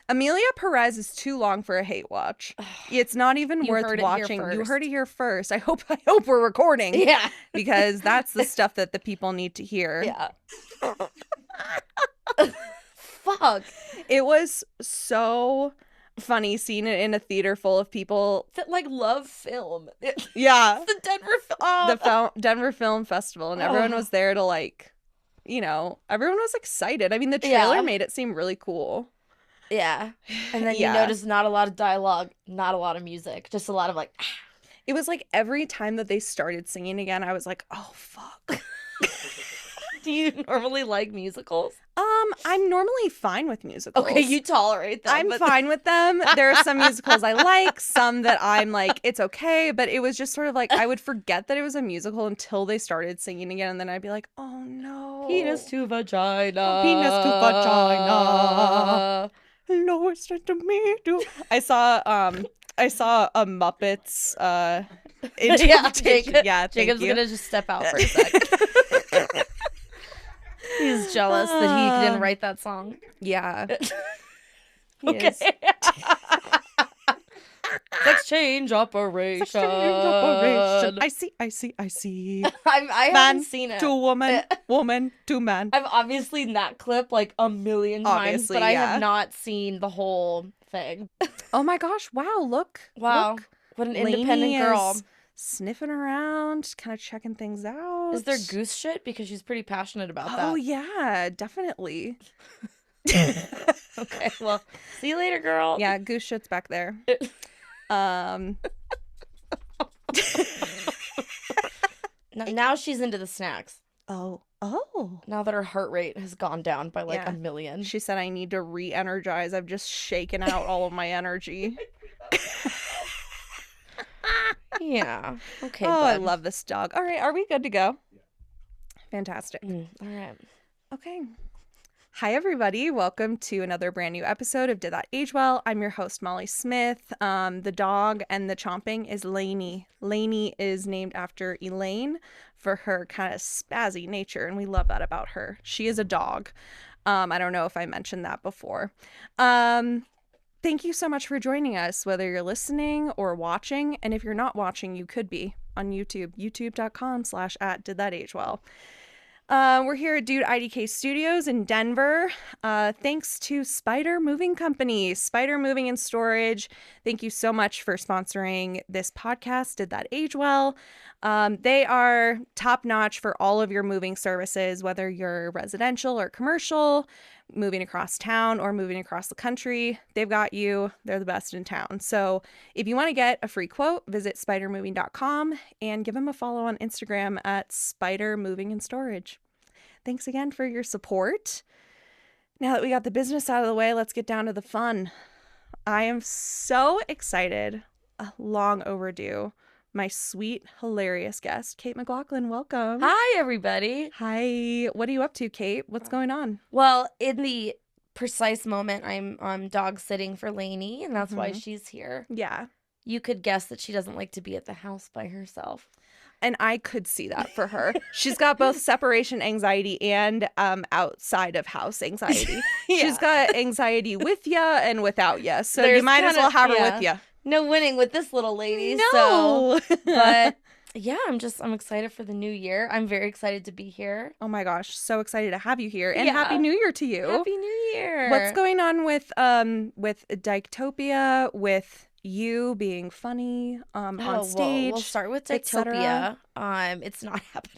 Amelia Perez is too long for a hate watch. It's not even You worth heard it here watching. You first. heard it here first. I hope we're recording. Yeah. Because that's the stuff that the people need to hear. Yeah. Fuck. It was so funny seeing it in a theater full of people That like love film. Yeah. The Denver film. Denver Film Festival, and everyone was there to like, everyone was excited. I mean, the trailer made it seem really cool. Yeah. And then you notice not a lot of dialogue, not a lot of music, just a lot of like It was like every time that they started singing again, I was like, oh fuck. Do you normally like musicals? I'm normally fine with musicals. Okay, you tolerate them. I'm fine with them. There are some musicals I like, some that I'm like, it's okay, but it was just sort of like, I would forget that it was a musical until they started singing again, and then I'd be like, oh no. Penis to vagina. Penis to vagina. Listen to me do. I saw a Muppets interpretation. Jacob's gonna just step out for a sec. He's jealous that he didn't write that song. Yeah. Okay. Sex change operation. I see. I haven't seen it. To woman, woman to man. I've obviously seen that clip like a million times, but I have not seen the whole thing. Oh my gosh! Wow! Look! What an independent girl. Sniffing around, kind of checking things out. Is there goose shit? Because she's pretty passionate about that. Oh yeah, definitely. Okay, well, see you later, girl. Yeah, goose shit's back there. Now she's into the snacks. Oh. Now that her heart rate has gone down by like a million. She said, I need to re-energize. I've just shaken out all of my energy. Yeah. Okay. Oh, bud. I love this dog. All right. Are we good to go? Fantastic. All right. Okay. Hi, everybody. Welcome to another brand new episode of Did That Age Well? I'm your host, Molly Smith. The dog and the chomping is Lainey. Lainey is named after Elaine for her kind of spazzy nature, and we love that about her. She is a dog. I don't know if I mentioned that before. Thank you so much for joining us, whether you're listening or watching. And if you're not watching, you could be on YouTube, youtube.com/@didthatagewell. We're here at Dude IDK Studios in Denver. Thanks to Spider Moving Company, Spider Moving and Storage. Thank you so much for sponsoring this podcast, Did That Age Well? They are top notch for all of your moving services, whether you're residential or commercial, moving across town or moving across the country. They've got you. They're the best in town. So if you want to get a free quote, visit spidermoving.com and give them a follow on Instagram at Spider Moving and Storage. Thanks again for your support. Now that we got the business out of the way, let's get down to the fun. I am so excited. Long overdue. My sweet, hilarious guest, Kate McLachlan. Welcome. Hi, everybody. Hi. What are you up to, Kate? What's going on? Well, in the precise moment, I'm dog sitting for Lainey, and that's why she's here. Yeah. You could guess that she doesn't like to be at the house by herself. And I could see that for her. She's got both separation anxiety and outside of house anxiety. Yeah. She's got anxiety with ya and without ya. So There's you might as well have her yeah. with ya. No winning with this little lady. No. So, but yeah, I'm excited for the new year. I'm very excited to be here. Oh my gosh, so excited to have you here. And Yeah. Happy New Year to you. Happy New Year. What's going on with Dyketopia, with you being funny on stage? We'll start with etc.? Dyketopia. It's not happening.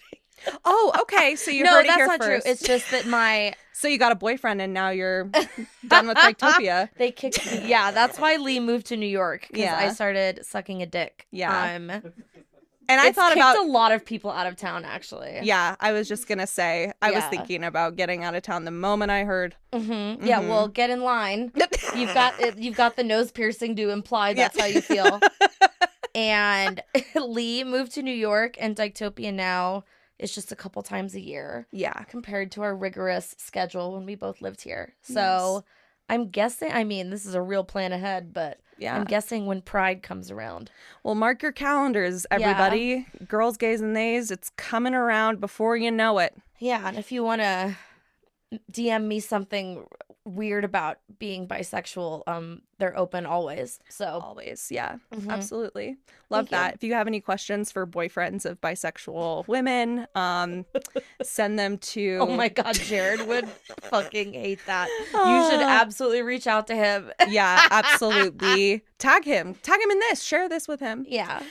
Oh, okay. So you No, heard it that's here not first. true. It's just that my So you got a boyfriend and now you're done with Dyketopia. they kicked me. Yeah, that's why Lee moved to New York, because Yeah. I started sucking a dick. Yeah. And I thought about a lot of people out of town, actually. Yeah, I was just gonna say I was Yeah. thinking about getting out of town the moment I heard. Mm-hmm. Yeah, well, get in line. You've got the nose piercing to imply that's how you feel. And Lee moved to New York, and Dyketopia now is just a couple times a year. Yeah. Compared to our rigorous schedule when we both lived here. So I'm guessing, I mean, this is a real plan ahead, but Yeah. I'm guessing when Pride comes around. Well, mark your calendars, everybody. Girls, gays, and theys. It's coming around before you know it. Yeah, and if you want to DM me something weird about being bisexual, they're open always. So Always. Yeah, mhm. absolutely. Love Thank you. that. If you have any questions for boyfriends of bisexual women, send them to. Oh my God, Jared would fucking hate that. You should Ah. absolutely reach out to him. Yeah, absolutely. Tag him in this. Share this with him. Yeah.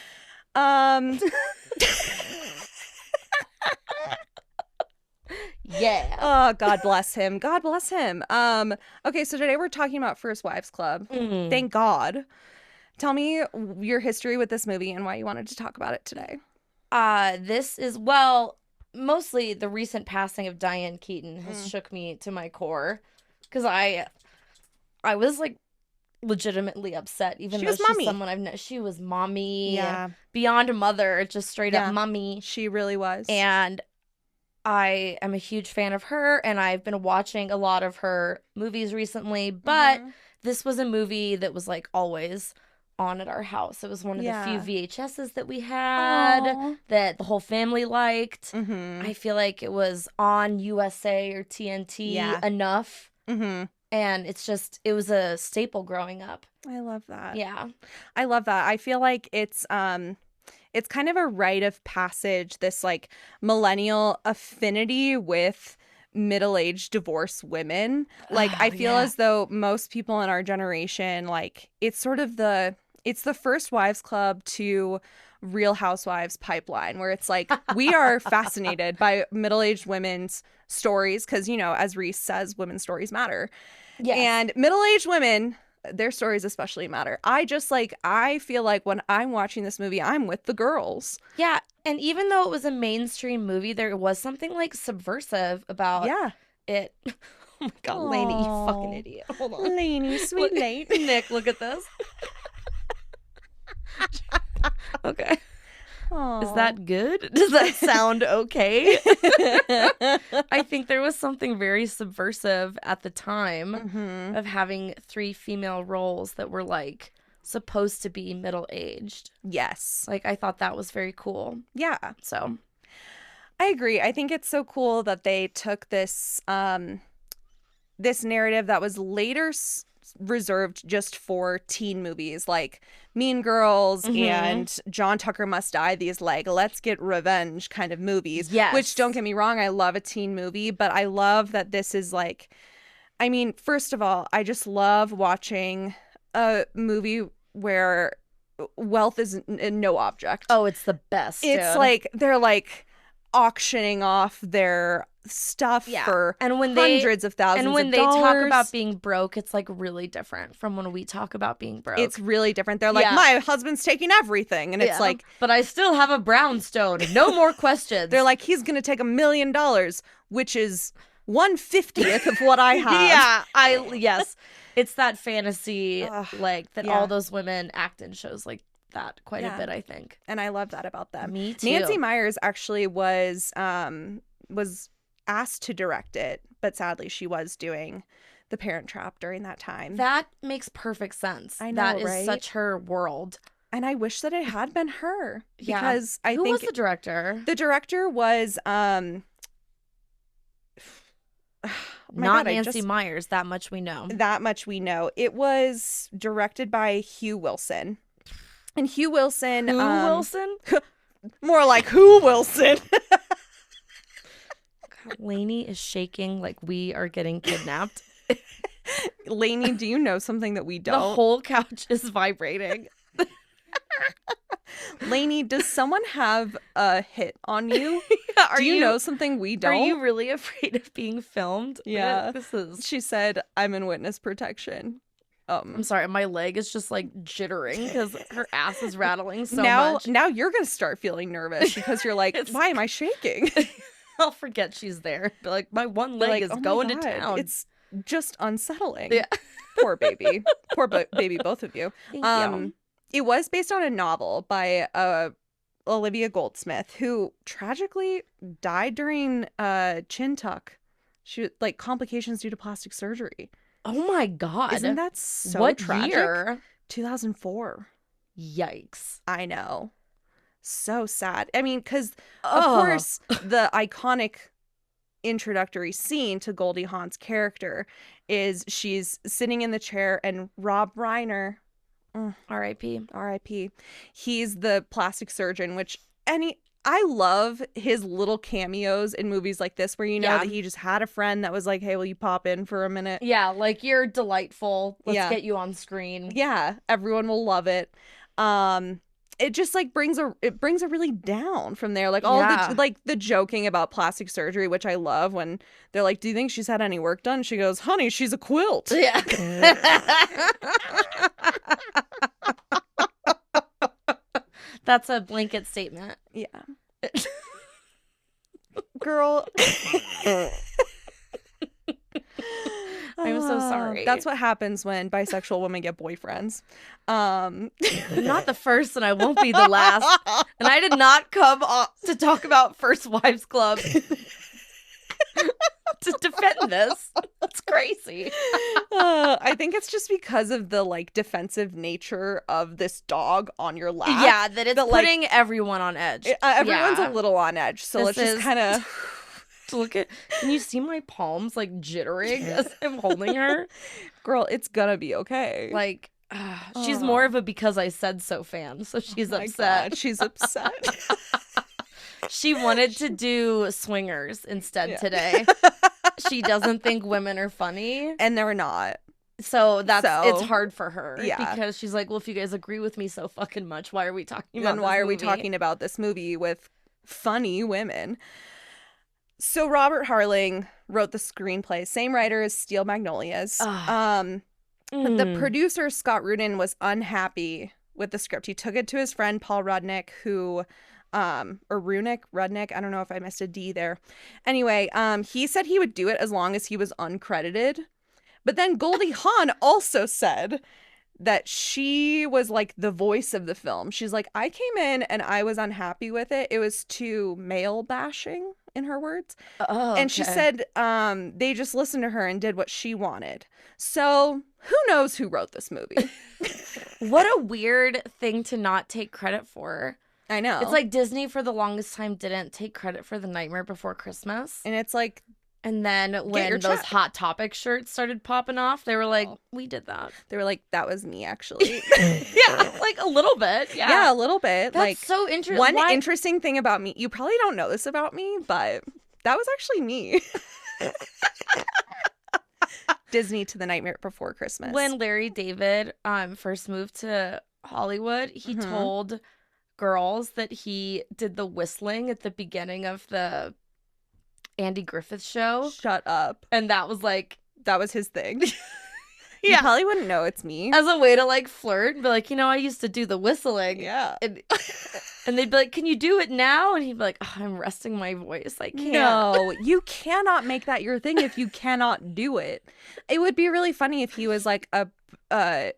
Yeah. Oh, God bless him. God bless him. Okay, so today we're talking about First Wives Club. Thank God. Tell me your history with this movie and why you wanted to talk about it today. This is, well, mostly the recent passing of Diane Keaton has shook me to my core, because I was like legitimately upset, even She though was she's mommy. someone I've known. She was mommy, Yeah. beyond a mother, just straight Yeah. up mommy. She really was. And I am a huge fan of her, and I've been watching a lot of her movies recently, but this was a movie that was like always on at our house. It was one of the few VHSs that we had Aw. that the whole family liked. Mm-hmm. I feel like it was on USA or TNT enough. Mm-hmm. And it was a staple growing up. I love that. Yeah. I love that. I feel like it's kind of a rite of passage, this like millennial affinity with middle-aged divorced women. Like, I feel as though most people in our generation, like, it's the First Wives Club to Real Housewives pipeline, where it's like we are fascinated by middle-aged women's stories because, you know, as Reese says, women's stories matter. Yes. And middle-aged women, their stories especially matter. I feel like when I'm watching this movie, I'm with the girls. Yeah, and even though it was a mainstream movie, there was something like subversive about it. Oh my God, Lainey, you fucking idiot. Hold on. Lainey, sweet Lane. Nick, look at this. Okay. Aww. Is that good? Does that sound okay? I think there was something very subversive at the time of having 3 female roles that were like supposed to be middle-aged. Yes. Like, I thought that was very cool. Yeah. So I agree. I think it's so cool that they took this this narrative that was later reserved just for teen movies like Mean Girls and John Tucker Must Die, these like let's get revenge kind of movies. Yes. Which, don't get me wrong, I love a teen movie, but I love that this is like, I mean, first of all, I just love watching a where wealth is no object. Oh, it's the best. It's dude. like they're like auctioning off their stuff for hundreds of thousands of dollars. And when they talk about being broke, it's like really different from when we talk about being broke. It's really different. They're like, my husband's taking everything. And it's like, but I still have a brownstone. No more questions. They're like, he's going to take $1 million, which is 1/50th of what I have. Yes. It's that fantasy, like, that all those women act in shows like that quite a bit, I think. And I love that about them. Me too. Nancy Meyers actually was asked to direct it, but sadly she was doing The Parent Trap during that time. That makes perfect sense. I know, that is right? such her world. And I wish that it had been her. Because I Who think was the director? The director was not Nancy Meyers, that much we know. That much we know. It was directed by Hugh Wilson. And Hugh Wilson... Who Wilson? More like Who Wilson. Lainey is shaking like we are getting kidnapped. Lainey, do you know something that we don't? The whole couch is vibrating. Lainey, does someone have a hit on you? Do you know something we don't? Are you really afraid of being filmed? Yeah. This is... She said, I'm in witness protection. I'm sorry, my leg is just like jittering because her ass is rattling so much. Now you're going to start feeling nervous because you're like, why am I shaking? I'll forget she's there. Be like, my one leg is going to town. It's just unsettling. Yeah. Poor baby. Poor baby, both of you. Thank you. It was based on a novel by Olivia Goldsmith, who tragically died during chin tuck. She like complications due to plastic surgery. Oh my God. Isn't that so what tragic? Year? 2004. Yikes. I know. So sad. I mean, because of course the iconic introductory scene to Goldie Hawn's character is she's sitting in the chair and Rob Reiner, R.I.P. he's the plastic surgeon, which I love his little cameos in movies like this where you know that he just had a friend that was like, hey, will you pop in for a minute? Yeah, like, you're delightful. Let's get you on screen. Yeah, everyone will love it. It just like brings a really down from there. Like all the joking about plastic surgery, which I love when they're like, do you think she's had any work done? She goes, honey, she's a quilt. Yeah. That's a blanket statement. Yeah. Girl. I'm so sorry. That's what happens when bisexual women get boyfriends. I'm not the first and I won't be the last. And I did not come to talk about First Wives Club to defend this. That's crazy. I think it's just because of the like defensive nature of this dog on your lap. Yeah, that it's putting everyone on edge. Everyone's a little on edge. So let's just kind of look at. Can you see my palms like jittering as I'm holding her? Girl, it's gonna be okay. Like, she's more of a because I said so fan, so she's upset. God, she's upset. She wanted to do swingers instead today. She doesn't think women are funny. And they're not. So it's hard for her. Yeah. Because she's like, well, if you guys agree with me so fucking much, why are we talking about this movie? Why are we talking about this movie with funny women? So Robert Harling wrote the screenplay. Same writer as Steel Magnolias. The producer, Scott Rudin, was unhappy with the script. He took it to his friend, Paul Rudnick, who... or Rudnick, I don't know if I missed a D there. Anyway, he said he would do it as long as he was uncredited. But then Goldie Hawn also said that she was like the voice of the film. She's like, I came in and I was unhappy with it. It was too male bashing, in her words. Oh, and she said they just listened to her and did what she wanted. So who knows who wrote this movie? What a weird thing to not take credit for. I know. It's like Disney for the longest time didn't take credit for The Nightmare Before Christmas. And it's like... And then when those Hot Topic shirts started popping off, they were like, we did that. They were like, that was me, actually. Yeah, like a little bit. Yeah, a little bit. That's like so interesting. One interesting thing about me, you probably don't know this about me, but that was actually me. Disney to The Nightmare Before Christmas. When Larry David first moved to Hollywood, he told girls that he did the whistling at the beginning of the Andy Griffith show. Shut up. And that was his thing. You probably wouldn't know it's me. As a way to like flirt and be like, I used to do the whistling. Yeah. And they'd be like, can you do it now? And he'd be like, I'm resting my voice. I can't. No, you cannot make that your thing if you cannot do it. It would be really funny if he was like a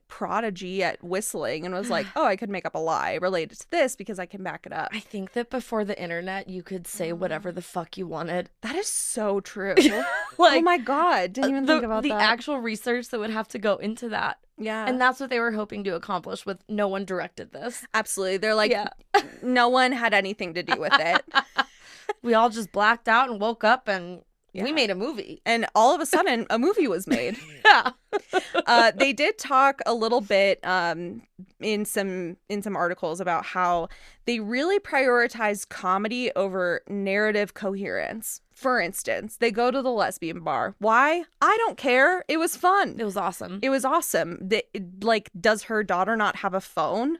prodigy at whistling and was like, oh, I could make up a lie related to this because I can back it up. I think that before the internet, you could say whatever the fuck you wanted. That is so true. Like, oh my God. Didn't even think about the that. The actual research that would have to go into that. Yeah. And that's what they were hoping to accomplish with no one directed this. Absolutely. They're like, no one had anything to do with it. We all just blacked out and woke up and we made a movie. And all of a sudden, a movie was made. Yeah. They did talk a little bit in some articles about how they really prioritize comedy over narrative coherence. For instance, they go to the lesbian bar. Why? I don't care. It was fun. It was awesome. Does her daughter not have a phone?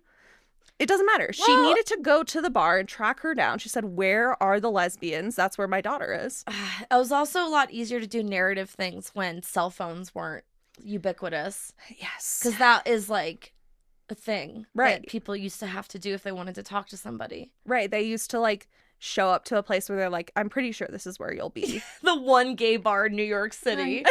It doesn't matter. Well, she needed to go to the bar and track her down. She said, where are the lesbians? That's where my daughter is. It was also a lot easier to do narrative things when cell phones weren't ubiquitous. Yes. Because that is like a thing that people used to have to do if they wanted to talk to somebody. Right. They used to like show up to a place where they're like, I'm pretty sure this is where you'll be. The one gay bar in New York City.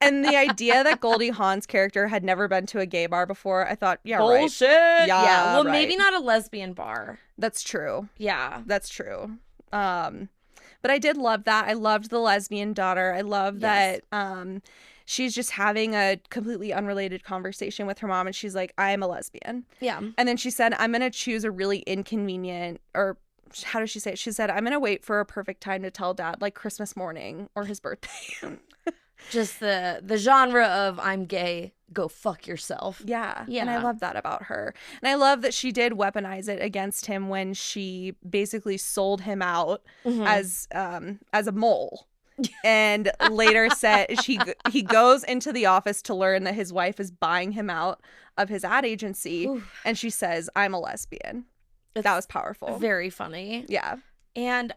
And the idea that Goldie Hawn's character had never been to a gay bar before, I thought, bullshit. Right. Yeah. Well, maybe not a lesbian bar. That's true. Yeah. That's true. But I did love that. I loved the lesbian daughter. I love that she's just having a completely unrelated conversation with her mom, and she's like, I am a lesbian. Yeah. And then she said, I'm going to choose a really inconvenient, or how does she say it? She said, I'm going to wait for a perfect time to tell Dad, like Christmas morning or his birthday. Just the genre of I'm gay, go fuck yourself. Yeah. Yeah. And I love that about her. And I love that she did weaponize it against him when she basically sold him out as a mole. And later said he goes into the office to learn that his wife is buying him out of his ad agency. And she says, I'm a lesbian. That was powerful. Very funny. Yeah. And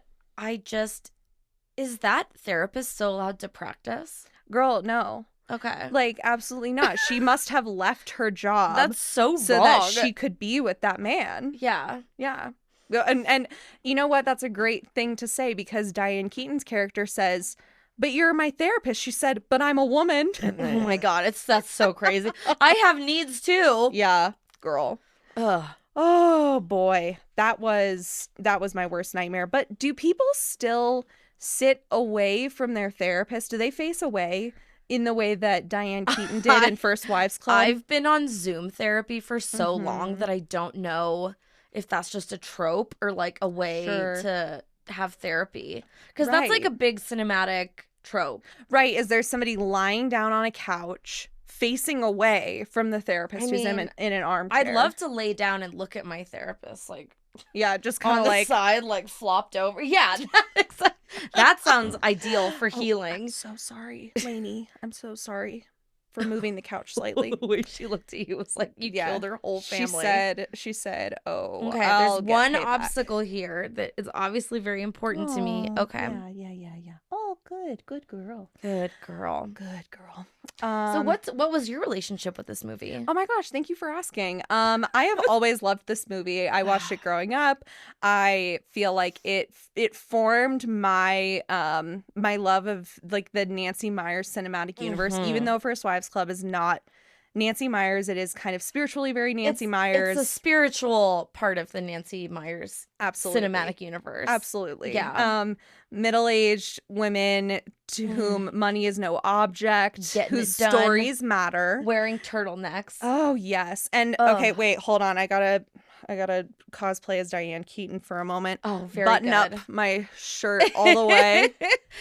is that therapist still allowed to practice? Girl, no. Okay. Like, absolutely not. She must have left her job. That's so wrong. That she could be with that man. Yeah. Yeah. And you know what? That's a great thing to say, because Diane Keaton's character says, but you're my therapist. She said, but I'm a woman. Oh my God. That's so crazy. I have needs too. Yeah, girl. Ugh. Oh boy. That was my worst nightmare. But do people still sit away from their therapist? Do they face away in the way that Diane Keaton did in First Wives Club? I've been on Zoom therapy for so long that I don't know if that's just a trope or like a way to have therapy. Because that's like a big cinematic trope. Right. Is there somebody lying down on a couch facing away from the therapist who's in an armchair? I'd love to lay down and look at my therapist, like, yeah, just kind of like on the side, like flopped over. Yeah, that sounds ideal for healing. I'm so sorry, Lainey. I'm so sorry for moving the couch slightly. The way she looked at you was like you killed her whole family. She said, "Oh, okay, there's one obstacle here that is obviously very important to me." Okay. Yeah. Oh, good girl. Good girl. So what was your relationship with this movie? Oh my gosh, thank you for asking. I have always loved this movie. I watched it growing up. I feel like it formed my my love of like the Nancy Meyers cinematic universe, even though First Wives Club is not Nancy Meyers. It is kind of spiritually very Nancy Meyers. It's a spiritual part of the Nancy Meyers absolutely cinematic universe. Absolutely. Yeah. Middle-aged women to whom money is no object, whose stories matter. Wearing turtlenecks. Oh, yes. And okay, wait, hold on. I gotta cosplay as Diane Keaton for a moment. Oh, very Button good. up my shirt all the way.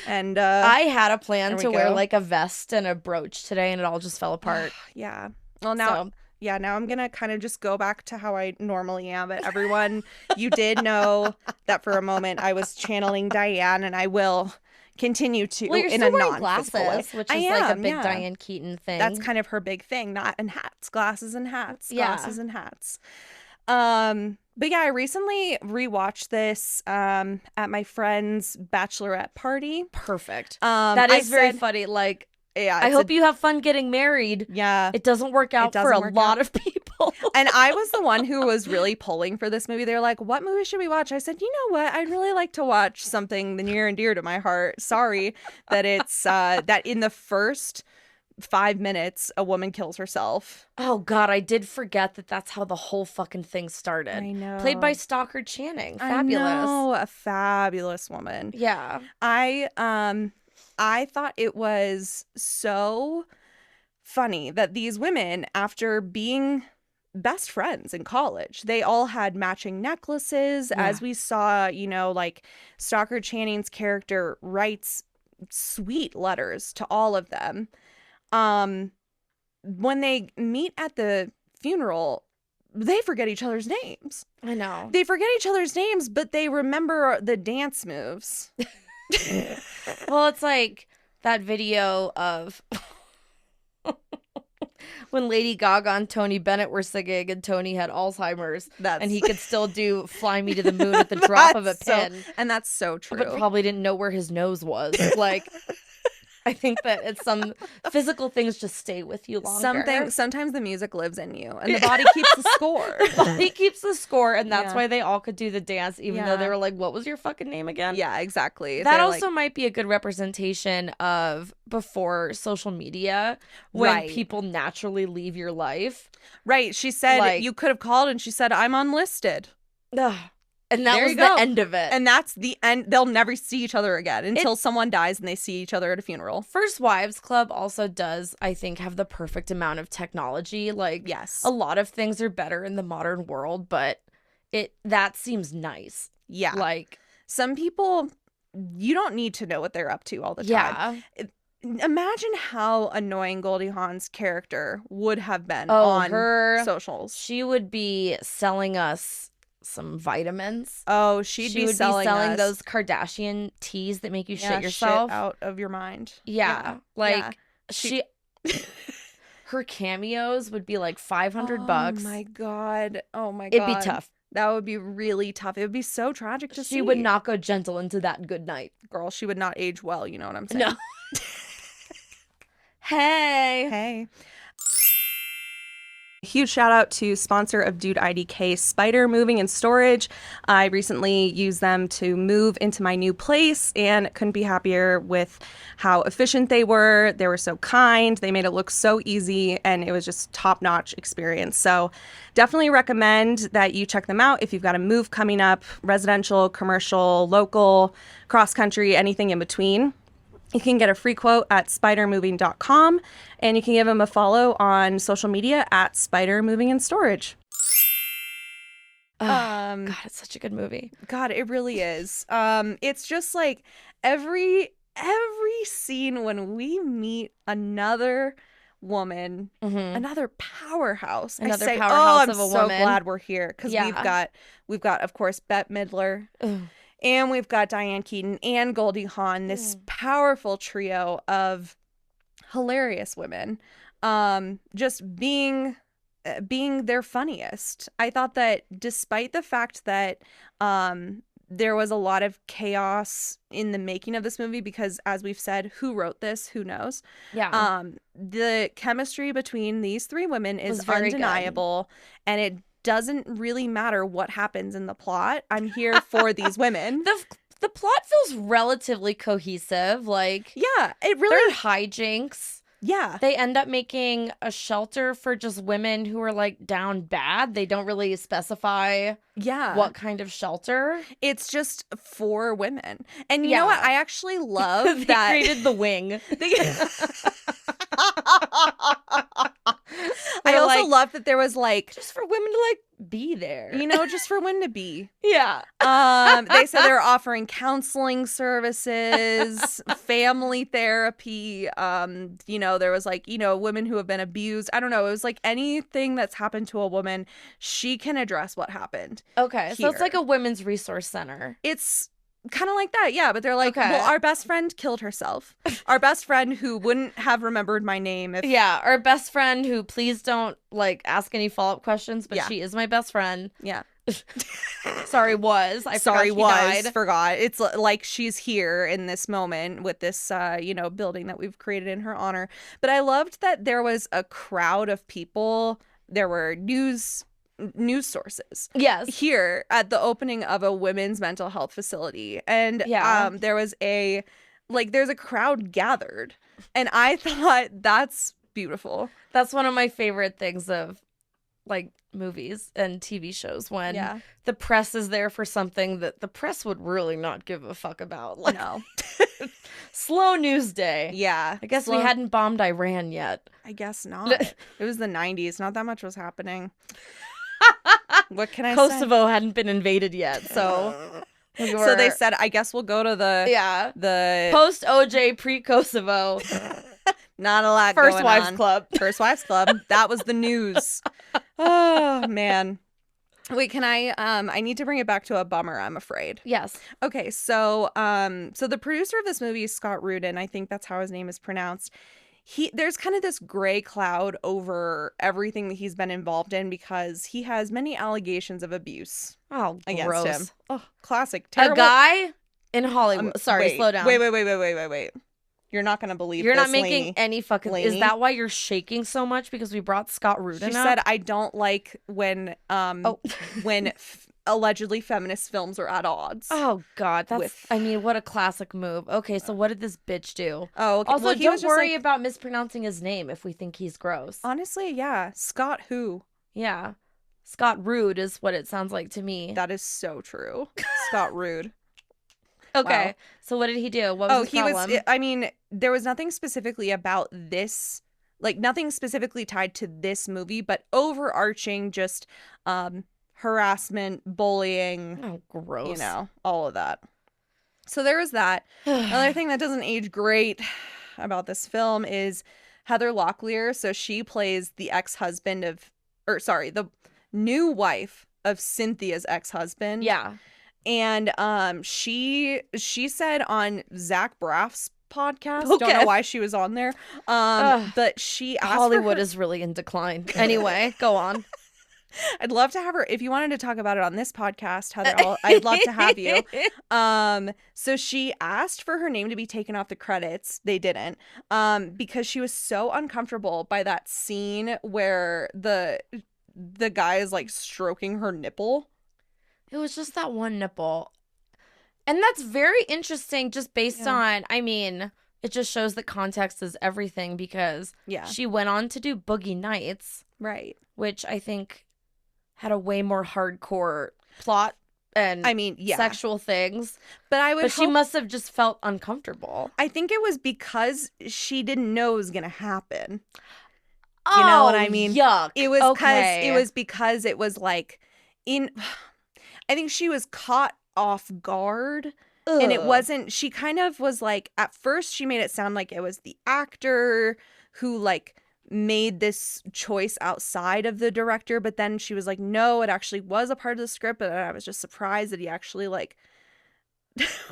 And I had a plan to wear go. like a vest and a brooch today, and it all just fell apart. Yeah. Well, now I'm going to kind of just go back to how I normally am. But everyone, you did know that for a moment I was channeling Diane, and I will continue to you're in still a wearing non-physical way. glasses, which is like a big Diane Keaton thing. That's kind of her big thing. And hats, glasses and hats, glasses and hats. But yeah, I recently rewatched this at my friend's bachelorette party. Perfect. That is very funny. Like, yeah, I hope you have fun getting married. Yeah. It doesn't work out for a lot of people. And I was the one who was really pulling for this movie. They're like, what movie should we watch? I said, you know what? I'd really like to watch something near and dear to my heart. Sorry that it's that in the first 5 minutes a woman kills herself. Oh God, I did forget that that's how the whole fucking thing started. I know. Played by Stockard Channing. Fabulous. I know, a fabulous woman. Yeah. I thought it was so funny that these women, after being best friends in college, they all had matching necklaces. As we saw, like Stockard Channing's character writes sweet letters to all of them. When they meet at the funeral, they forget each other's names. I know. They forget each other's names, but they remember the dance moves. Well, it's like that video of when Lady Gaga and Tony Bennett were singing and Tony had Alzheimer's and he could still do Fly Me to the Moon at the drop of a pin. And that's so true. But probably didn't know where his nose was. Like, I think that it's some physical things just stay with you longer. Sometimes the music lives in you and the body keeps the score. The body keeps the score, and that's why they all could do the dance, even though they were like, what was your fucking name again? Yeah, exactly. That also might be a good representation of before social media, when people naturally leave your life. Right. She said, you could have called, and she said, I'm unlisted. Ugh. And that was the end of it. And that's the end. They'll never see each other again until someone dies and they see each other at a funeral. First Wives Club also does, I think, have the perfect amount of technology. Like, yes, a lot of things are better in the modern world, but that seems nice. Yeah. Like, some people, you don't need to know what they're up to all the time. Yeah. imagine how annoying Goldie Hawn's character would have been Oh, on socials. she would be selling us some vitamins. Oh, she'd be She would be selling selling us. those Kardashian teas that make you Yeah, shit yourself. shit out of your mind. Yeah. Like, She her cameos would be like $500. Oh my god. Oh my god. It'd be tough. That would be really tough. It would be so tragic to see. She would not go gentle into that good night. Girl, she would not age well, you know what I'm saying? No. Hey. Hey. Huge shout out to sponsor of Dude IDK, Spider Moving and Storage. I recently used them to move into my new place and couldn't be happier with how efficient they were. They were so kind. They made it look so easy, and it was just top-notch experience. So definitely recommend that you check them out if you've got a move coming up, residential, commercial, local, cross-country, anything in between. You can get a free quote at spidermoving.com, and you can give them a follow on social media at Spider Moving and Storage. God, it's such a good movie. God, it really is. It's just like every scene when we meet another woman, another powerhouse. Another I say, powerhouse I'm of a so woman. glad we're here because Yeah. we've got of course Bette Midler. Ugh. And we've got Diane Keaton and Goldie Hawn, this powerful trio of hilarious women, just being their funniest. I thought that despite the fact that there was a lot of chaos in the making of this movie, because as we've said, who wrote this? Who knows? Yeah. The chemistry between these three women is Was very undeniable, and it doesn't really matter what happens in the plot. I'm here for these women. The plot feels relatively cohesive. Like, Yeah, it there really. are hijinks. Yeah, They end up making a shelter for just women who are like down bad. They don't really specify yeah. what kind of shelter. It's just for women, and you know what? I actually love They that created the wing. I also like, love that there was like, just for women to like be there. you know, just for women to be. Yeah. They said they were offering counseling services, family therapy. You know, there was like, you know, women who have been abused. I don't know. It was like anything that's happened to a woman, she can address what happened. Okay. So it's Here. like a women's resource center. It's kind of like that, yeah. But they're like, Okay. well, our best friend killed herself. Our best friend who wouldn't have remembered my name if Yeah. Our best friend who, please don't like ask any follow-up questions, but Yeah. she is my best friend. yeah. Sorry, was. I Sorry, forgot she died. forgot. It's like she's here in this moment with this, you know, building that we've created in her honor. But I loved that there was a crowd of people. There were news sources Yes. here at the opening of a women's mental health facility, and Yeah. there was there's a crowd gathered, and I thought that's beautiful. That's one of my favorite things of like movies and TV shows, when Yeah. the press is there for something that the press would really not give a fuck about. Like, No. slow news day. Yeah. I guess we hadn't bombed Iran yet. I guess not. It was the 90s. Not that much was happening. What can I say? Kosovo hadn't been invaded yet, so So they said, I guess we'll go to yeah, the post OJ, pre Kosovo, not a lot First going Wives on. Club. First Wives Club. That was the news. Oh man. Wait, can I need to bring it back to a bummer, I'm afraid. Yes. Okay, so so the producer of this movie is Scott Rudin. I think that's how his name is pronounced. There's kind of this gray cloud over everything that he's been involved in because he has many allegations of abuse Oh, against gross. him. Oh, classic. A Terrible. guy in Hollywood. Sorry, wait, slow down. Wait. You're not gonna believe You're this, not making Lainey. any fucking. Lainey? Is that why you're shaking so much? Because we brought Scott Rudin She up? said, I don't like when when allegedly feminist films are at odds. Oh God, that's. with- I mean, what a classic move. Okay, so what did this bitch do? Oh, okay. Also, Well, he don't was just worry like, about mispronouncing his name if we think he's gross. honestly, yeah. Scott who? Yeah, Scott Rude is what it sounds like to me. That is so true. Scott Rude. Okay, Wow. so what did he do? What was his problem? I mean, there was nothing specifically about this, like nothing specifically tied to this movie, but overarching just harassment, bullying, Oh, gross. you know, all of that. So there was that. Another thing that doesn't age great, about this film is Heather Locklear. So she plays the ex-husband the new wife of Cynthia's ex-husband. Yeah. And she said on Zach Braff's podcast, Okay. don't know why she was on there, but she asked Hollywood is really in decline. Anyway, go on. I'd love to have her, if you wanted to talk about it on this podcast, Heather, I'd love to have you. So she asked for her name to be taken off the credits. They didn't, because she was so uncomfortable by that scene where the guy is like stroking her nipple. It was just that one nipple. And that's very interesting just based on, I mean, it just shows that context is everything because she went on to do Boogie Nights. Right. Which I think had a way more hardcore plot and sexual things. But she must have just felt uncomfortable. I think it was because she didn't know it was going to happen. Oh, you know what I mean? Yuck. It was because it was like I think she was caught off guard. Ugh. And it wasn't, she kind of was like, at first she made it sound like it was the actor who like made this choice outside of the director, but then she was like, no, it actually was a part of the script, but I was just surprised that he actually like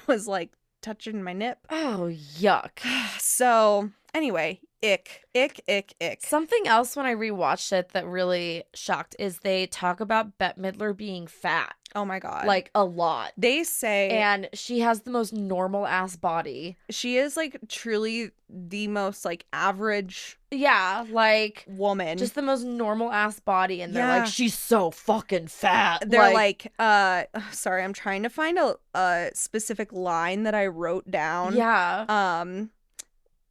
was like touching my nip. Oh, yuck. So anyway, ick. Something else when I rewatched it that really shocked is they talk about Bette Midler being fat. Oh my God. Like a lot. They say. And she has the most normal ass body. She is like truly the most like average. Yeah, like woman. Just the most normal ass body. And they're like, she's so fucking fat. They're like sorry, I'm trying to find a specific line that I wrote down. Yeah.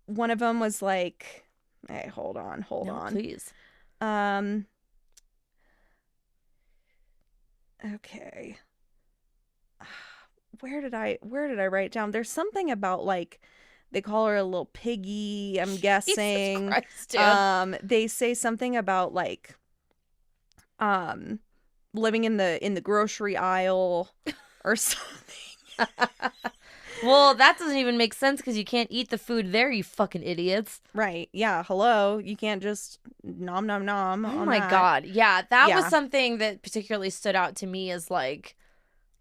One of them was like, hey, hold on. Please. Okay. Where did I write down? There's something about like they call her a little piggy, I'm guessing. Jesus Christ, dude. They say something about like living in the grocery aisle or something. Well, that doesn't even make sense because you can't eat the food there, you fucking idiots. Right. Yeah. Hello. You can't just nom nom nom. Oh my God. Yeah. That was something that particularly stood out to me as like,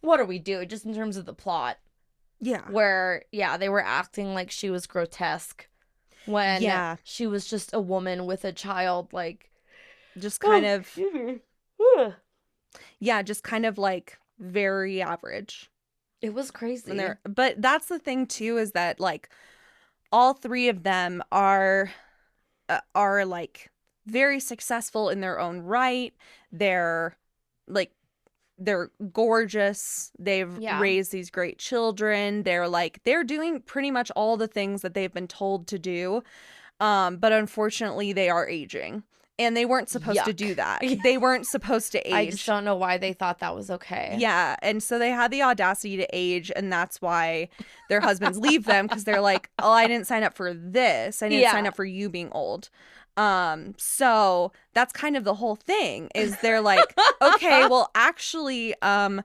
what are we doing? Just in terms of the plot. Yeah. Where, they were acting like she was grotesque when she was just a woman with a child, like. Just kind of. Yeah. Just kind of like very average. It was crazy. But that's the thing too, is that like all three of them are like very successful in their own right. They're gorgeous. They've raised these great children. They're doing pretty much all the things that they've been told to do. But unfortunately they are aging. And they weren't supposed to do that. They weren't supposed to age. I just don't know why they thought that was okay. Yeah. And so they had the audacity to age. And that's why their husbands leave them. Because they're like, oh, I didn't sign up for this. I didn't sign up for you being old. So that's kind of the whole thing is they're like, okay, well, actually, all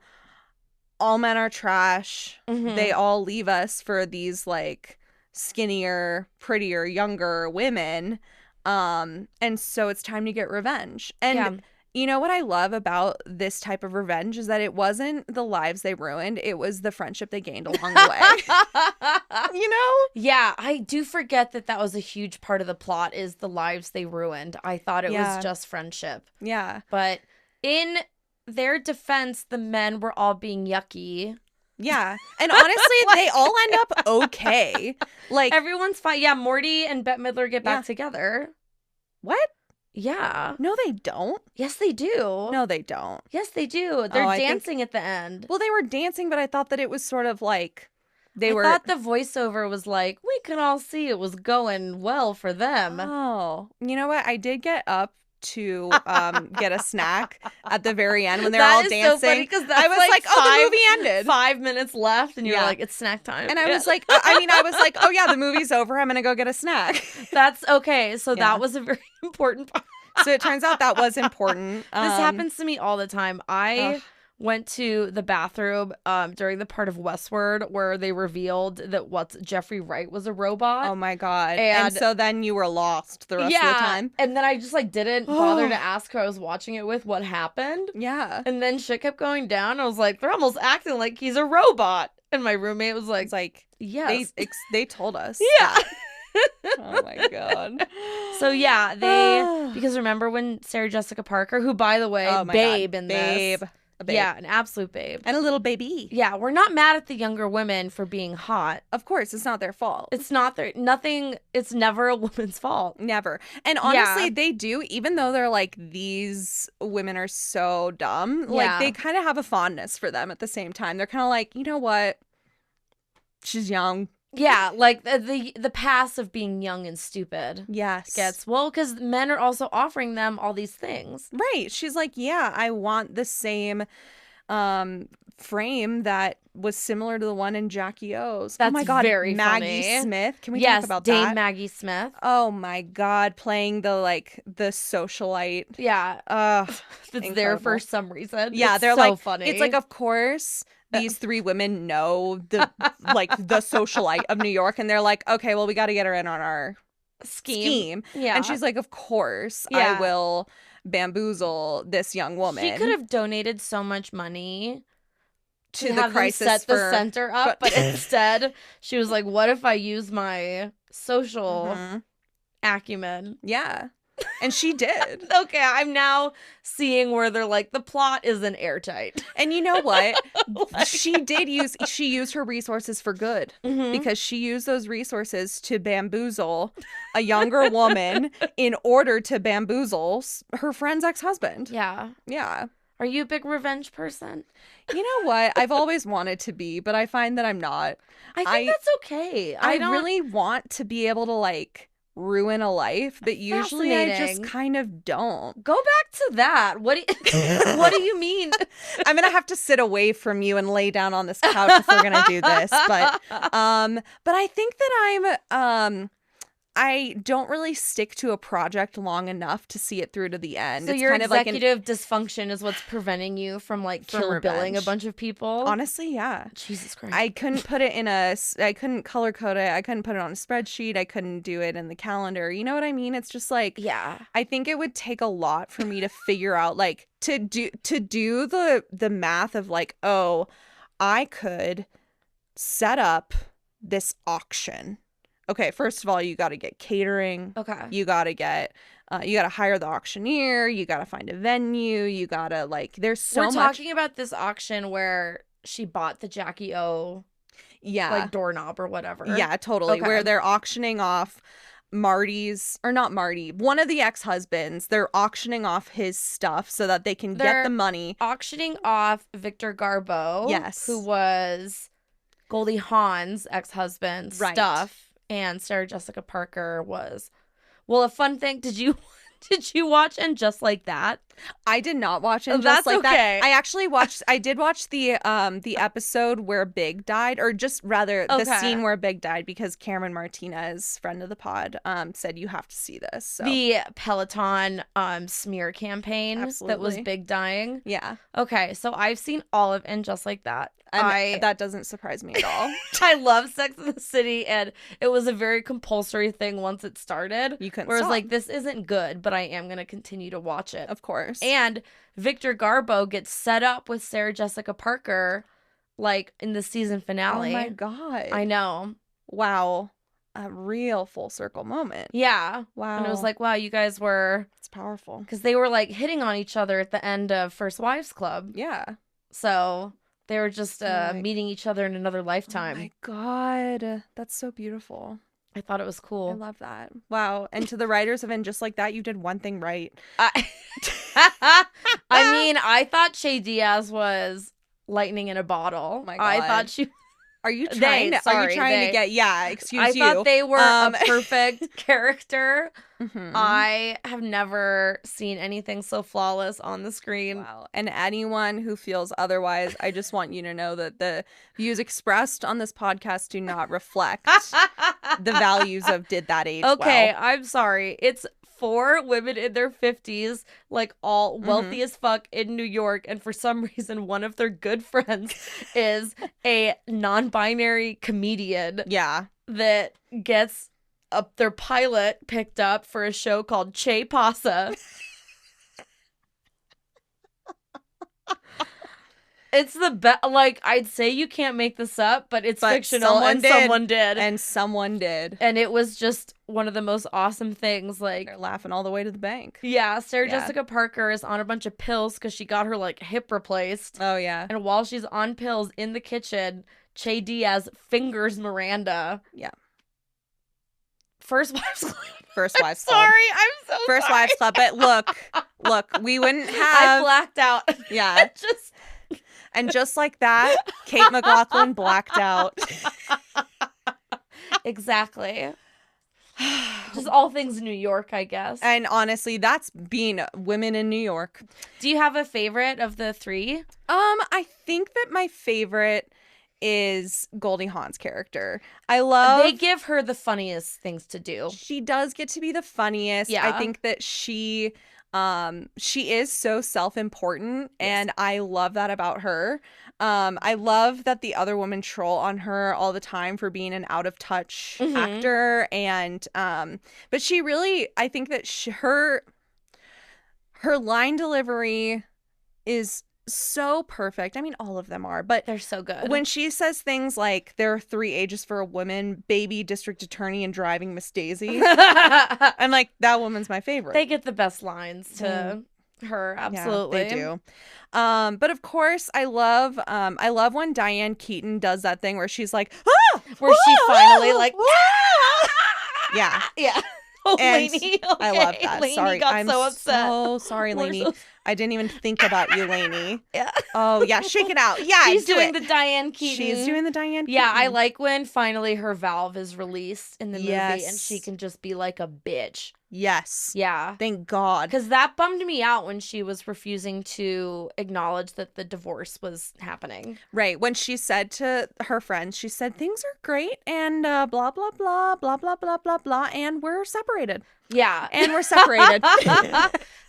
men are trash. Mm-hmm. They all leave us for these like skinnier, prettier, younger women. And so it's time to get revenge. And you know what I love about this type of revenge is that it wasn't the lives they ruined. It was the friendship they gained along the way. You know? Yeah, I do forget that was a huge part of the plot is the lives they ruined. I thought it was just friendship. Yeah. But in their defense, the men were all being yucky. Yeah. And honestly, they all end up okay. Like everyone's fine. Yeah, Morty and Bette Midler get back together. What? Yeah. No, they don't. Yes, they do. No, they don't. Yes, they do. They're dancing at the end. Well, they were dancing, but I thought that it was sort of like I thought the voiceover was like, we can all see it was going well for them. Oh. You know what? I did get up to get a snack at the very end when they're all dancing. So funny because I was like, oh, the movie ended. 5 minutes left, and you're like, it's snack time. And I was like, I was like, oh yeah, the movie's over. I'm gonna go get a snack. That's okay. So that was a very important part. So it turns out that was important. This happens to me all the time. I went to the bathroom during the part of Westward where they revealed that Jeffrey Wright was a robot. Oh my God. And so then you were lost the rest of the time. And then I just like didn't bother to ask who I was watching it with what happened. Yeah. And then shit kept going down. I was like, they're almost acting like he's a robot. And my roommate was like, yes. They told us. Yeah. Oh my God. So yeah, because remember when Sarah Jessica Parker, who by the way, babe in this. A babe. Yeah, an absolute babe. And a little baby. Yeah, we're not mad at the younger women for being hot. Of course, it's not their fault. It's not it's never a woman's fault. Never. And honestly, they do, even though they're like, these women are so dumb, like they kind of have a fondness for them at the same time. They're kind of like, you know what? She's young. Yeah, like the pass of being young and stupid. Yes. Because men are also offering them all these things. Right. She's like, yeah, I want the same frame that was similar to the one in Jackie O's. That's oh my God, very Maggie funny. Smith. Can we talk about that? Dame Maggie Smith. Oh my God, playing the socialite. Yeah. It's there for some reason. Yeah, they're so like funny. It's like, of course, these three women know the the socialite of New York, and they're like, okay, well, we got to get her in on our scheme. Yeah. And she's like, of course, I will bamboozle this young woman. She could have donated so much money to the crisis set the center up, but instead she was like, what if I use my social acumen? Yeah. And she did. Okay, I'm now seeing where they're like, the plot isn't airtight. And you know what? She used her resources for good, because she used those resources to bamboozle a younger woman in order to bamboozle her friend's ex-husband. Yeah. Yeah. Are you a big revenge person? You know what? I've always wanted to be, but I find that I'm not. I think that's okay. I really want to be able to ruin a life, but usually I just kind of don't. Go back to that. What do you mean? I'm gonna have to sit away from you and lay down on this couch if we're gonna do this. But I think that I don't really stick to a project long enough to see it through to the end. So it's your kind executive dysfunction is what's preventing you from kill billing a bunch of people? Honestly, yeah. Jesus Christ. I couldn't put it I couldn't color code it. I couldn't put it on a spreadsheet. I couldn't do it in the calendar. You know what I mean? It's just yeah. I think it would take a lot for me to figure out to do the math of oh, I could set up this auction. Okay, first of all, you got to get catering. Okay. You got to get, you got to hire the auctioneer. You got to find a venue. You got to there's so much. We're talking about this auction where she bought the Jackie O, doorknob or whatever. Yeah, totally. Okay. Where they're auctioning off one of the ex-husbands. They're auctioning off his stuff so that they can get the money. Auctioning off Victor Garbo. Yes. Who was Goldie Hawn's ex-husband's stuff. And Sarah Jessica Parker was. Well, a fun thing, did you watch And Just Like That? I did not watch And Just Like okay. That. I actually did watch the episode where Big died, or just rather the scene where Big died, because Cameron Martinez, friend of the pod, said you have to see this. So. The Peloton smear campaign that was Big dying. Yeah. Okay, so I've seen all of And Just Like That. And that doesn't surprise me at all. I love Sex and the City, and it was a very compulsory thing once it started. You couldn't Whereas, stop. this isn't good, but I am going to continue to watch it. Of course. And Victor Garbo gets set up with Sarah Jessica Parker, in the season finale. Oh my God. I know. Wow. A real full circle moment. Yeah. Wow. And it was wow, you guys were... It's powerful. Because they were, hitting on each other at the end of First Wives Club. Yeah. So... They were just meeting each other in another lifetime. Oh my God. That's so beautiful. I thought it was cool. I love that. Wow. And to the writers of And Just Like That, you did one thing right. I mean, I thought Che Diaz was lightning in a bottle. Oh my God. I thought she... Are you trying to get... Yeah, excuse you. I thought they were a perfect character. Mm-hmm. I have never seen anything so flawless on the screen. Wow. And anyone who feels otherwise, I just want you to know that the views expressed on this podcast do not reflect the values of Did That Age Okay, Well. I'm sorry. It's 4 women in their 50s, like all wealthy Mhm. as fuck in New York, and for some reason one of their good friends is a non-binary comedian Yeah. that gets their pilot picked up for a show called Che Pasa. It's the best. Like, I'd say you can't make this up, but it's But fictional, and someone did. And someone did. And it was just one of the most awesome things. Like, They're laughing all the way to the bank. yeah, Sarah Yeah. Jessica Parker is on a bunch of pills because she got her, like, hip replaced. Oh, yeah. And while she's on pills in the kitchen, Che Diaz fingers Miranda. Yeah. First Wives Club. First Wives Club. Sorry, I'm so First sorry. Wives Club. But look, we wouldn't I have. blacked out. Yeah. Just And just like that, Kate McLachlan blacked out. exactly. Just all things New York, I guess. And honestly, that's being women in New York. Do you have a favorite of the 3? I think that my favorite is Goldie Hawn's character. I love. They give her the funniest things to do. She does get to be the funniest. Yeah. I think that she is so self-important, and I love that about her. I love that the other women troll on her all the time for being an out of touch actor, and but she really, I think that her line delivery is so perfect. I mean, all of them are, but They're so good. when she says things like there are 3 ages for a woman, baby, district attorney, and driving Miss Daisy, I'm like, that woman's my favorite. They get the best lines to her, absolutely. Yeah, they do. But of course, I love when Diane Keaton does that thing where she's like, ah! Where she finally like, yeah. yeah. Oh, And Lainey, I love that. Lainey Sorry, got I'm so upset. so sorry, We're Lainey. so- I didn't even think about you, Lainey. Yeah. Oh yeah, shake it out. Yeah, She's do doing it. the Diane Keaton. She's doing the Diane Keaton. Yeah, I like when finally her valve is released in the movie and Yes. she can just be like a bitch. Yes. Yeah. Thank God. Because that bummed me out when she was refusing to acknowledge that the divorce was happening. Right. When she said to her friends, she said, things are great and blah, blah, blah, blah, blah, blah, blah, blah, and we're separated. Yeah. And we're separated.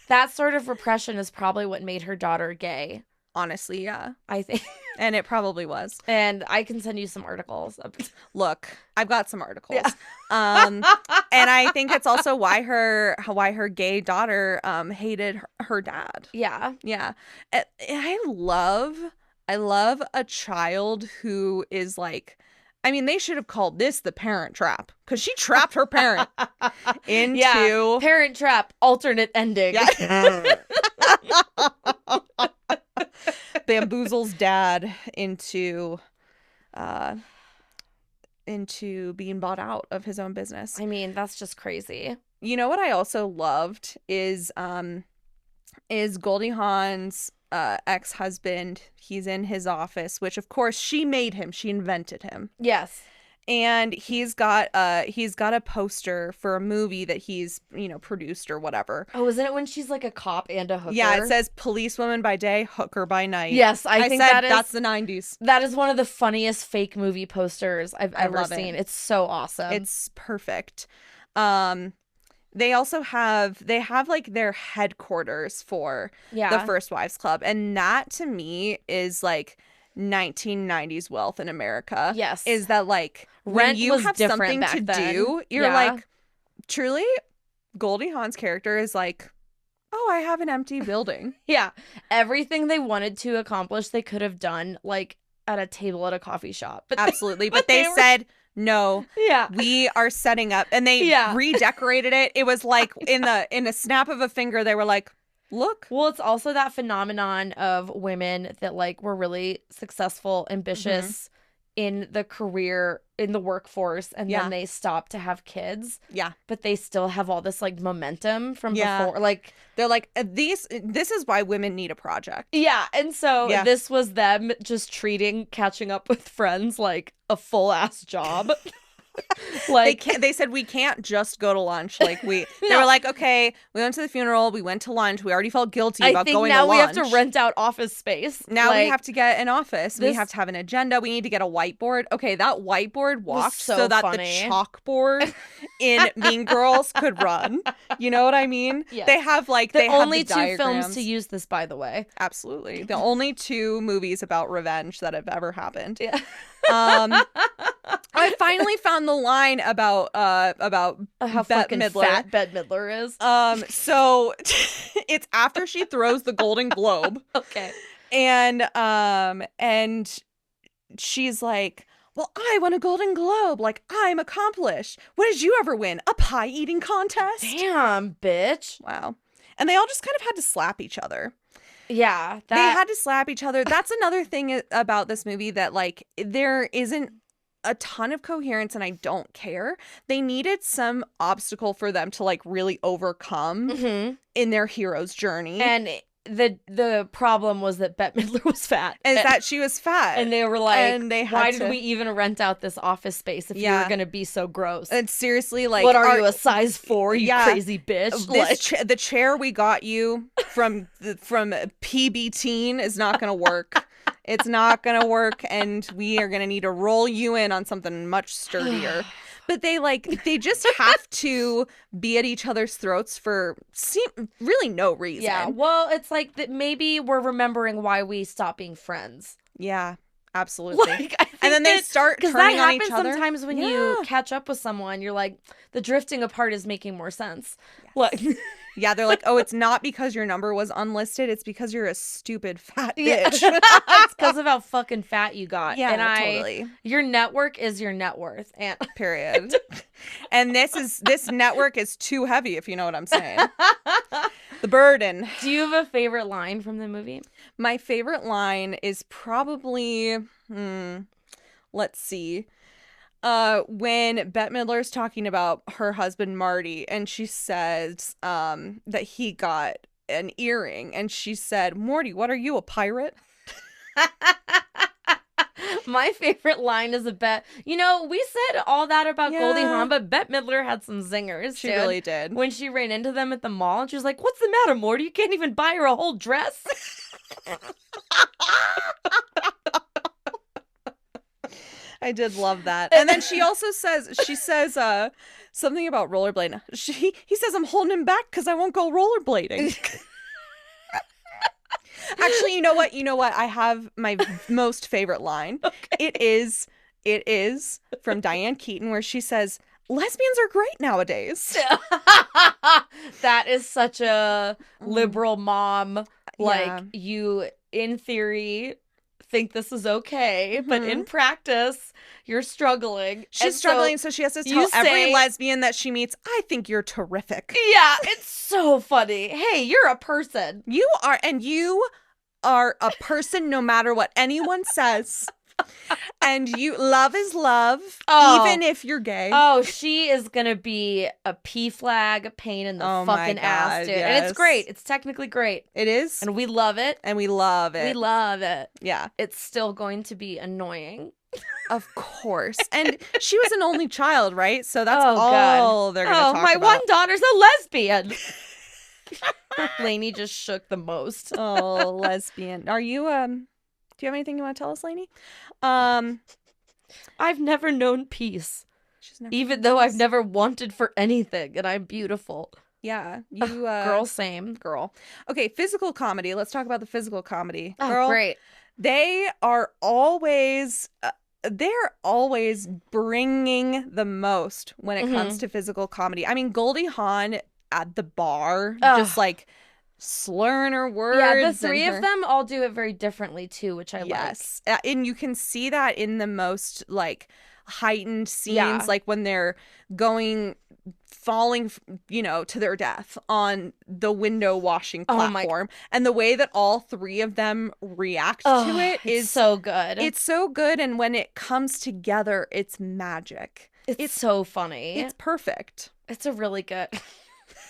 That sort of repression is probably what made her daughter gay, Honestly, yeah. I think. And it probably was. And I can send you some articles. Look, I've got some articles. Yeah. And I think it's also why her gay daughter hated her dad. Yeah. Yeah. I love a child who is like, I mean, they should have called this the Parent Trap, because she trapped her parent into Yeah. Parent Trap, alternate ending. Yeah. Bamboozles dad into being bought out of his own business. I mean, that's just crazy. You know what I also loved is Goldie Hawn's ex-husband. He's in his office, which of course she made him. She invented him. Yes. And he's got a poster for a movie that he's, produced or whatever. Oh, isn't it when she's like a cop and a hooker? Yeah, it says policewoman by day, hooker by night. Yes, I think said that's the 90s. That is one of the funniest fake movie posters I've ever love it. seen. It's so awesome. It's perfect. They also have like their headquarters for the First Wives Club, and that to me is like 1990s wealth in America. Yes. Is that like when Rent you was have different something back to then. do, you're Yeah. like, truly, Goldie Hawn's character is like, oh, I have an empty building. Yeah. Everything they wanted to accomplish, they could have done like at a table at a coffee shop. But Absolutely. But they were- said, no, Yeah. we are setting up, and they redecorated it. It was like in a snap of a finger, they were like, look. Well, it's also that phenomenon of women that like were really successful, ambitious in the career, in the workforce, and then they stop to have kids. Yeah. But they still have all this like momentum from Yeah. before. Like They're like, this is why women need a project. yeah, and so Yeah. this was them just treating catching up with friends like a full ass job. Like, They said we can't just go to lunch. Like they were like, okay, we went to the funeral, we went to lunch, we already felt guilty I about think going to now we lunch. have to rent out office space. Now Like, we have to get an office. We have to have an agenda. We need to get a whiteboard. Okay, that whiteboard walked so that funny. the chalkboard in Mean Girls could run. You know what I mean? Yes. They have like the only have the two diagrams. films to use this, by the way. Absolutely, the only 2 movies about revenge that have ever happened. Yeah. I finally found the line about How Bette fucking Midler. fat Bette Midler is. So it's after she throws the Golden Globe. Okay. And she's like, well, I won a Golden Globe. Like, I'm accomplished. What did you ever win? A pie eating contest? Damn, bitch. Wow. And they all just kind of had to slap each other. Yeah. They had to slap each other. That's another thing about this movie that, like, there isn't a ton of coherence and I don't care. They needed some obstacle for them to, like, really overcome in their hero's journey. And the problem was that Bette Midler was fat. Is that she was fat. And they were like, and they had why to... did we even rent out this office space if you were going to be so gross? And seriously, like... What are you, a size 4, you crazy bitch? The chair we got you from PB Teen is not going to work. It's not going to work, and we are going to need to roll you in on something much sturdier. But they just have to be at each other's throats for really no reason. Yeah, well, it's like that maybe we're remembering why we stopped being friends. Yeah, absolutely. Like, and then they start turning on each other. Because that happens sometimes when you catch up with someone. You're like, the drifting apart is making more sense. Yes. Like, yeah, they're like, oh, it's not because your number was unlisted. It's because you're a stupid fat bitch. It's because of how fucking fat you got. Yeah, and totally. Your network is your net worth. And period. And this network is too heavy, if you know what I'm saying. The burden. Do you have a favorite line from the movie? My favorite line is probably, let's see. When Bette Midler's talking about her husband Marty, and she says that he got an earring, and she said, Morty, what are you, a pirate? My favorite line is we said all that about Goldie Hawn, but Bette Midler had some zingers. She really did. When she ran into them at the mall, and she was like, what's the matter, Morty? You can't even buy her a whole dress? I did love that. And then she also says something about rollerblading. He says I'm holding him back because I won't go rollerblading. Actually, you know what? I have my most favorite line. Okay. It is from Diane Keaton, where she says, lesbians are great nowadays. That is such a liberal mom. Like, you, in theory, think this is okay, but in practice, you're struggling. She's struggling, so she has to tell every lesbian that she meets, I think you're terrific. Yeah, it's so funny. Hey, you're a person. You are a person no matter what anyone says. And love is love, even if you're gay. Oh, she is gonna be a P flag pain in the fucking ass, dude. Yes. And it's great. It's technically great. It is. And we love it. We love it. Yeah. It's still going to be annoying. Of course. And she was an only child, right? So that's all they're gonna talk about. My one daughter's a lesbian. Lainey just shook the most. Oh, lesbian. Are you do you have anything you want to tell us, Lainey? I've never known peace. Even though I've never wanted for anything, and I'm beautiful. Yeah. You girl, same. Girl. Okay, physical comedy. Let's talk about the physical comedy. Oh, girl, great. They are always they're always bringing the most when it comes to physical comedy. I mean, Goldie Hawn at the bar, just like slurring her words. Yeah, the three of them all do it very differently too, which I like. Yes, and you can see that in the most like heightened scenes, like when they're falling, to their death on the window washing platform, and the way that all three of them react to it is so good. It's so good, and when it comes together, it's magic. It's so funny. It's perfect. It's a really good.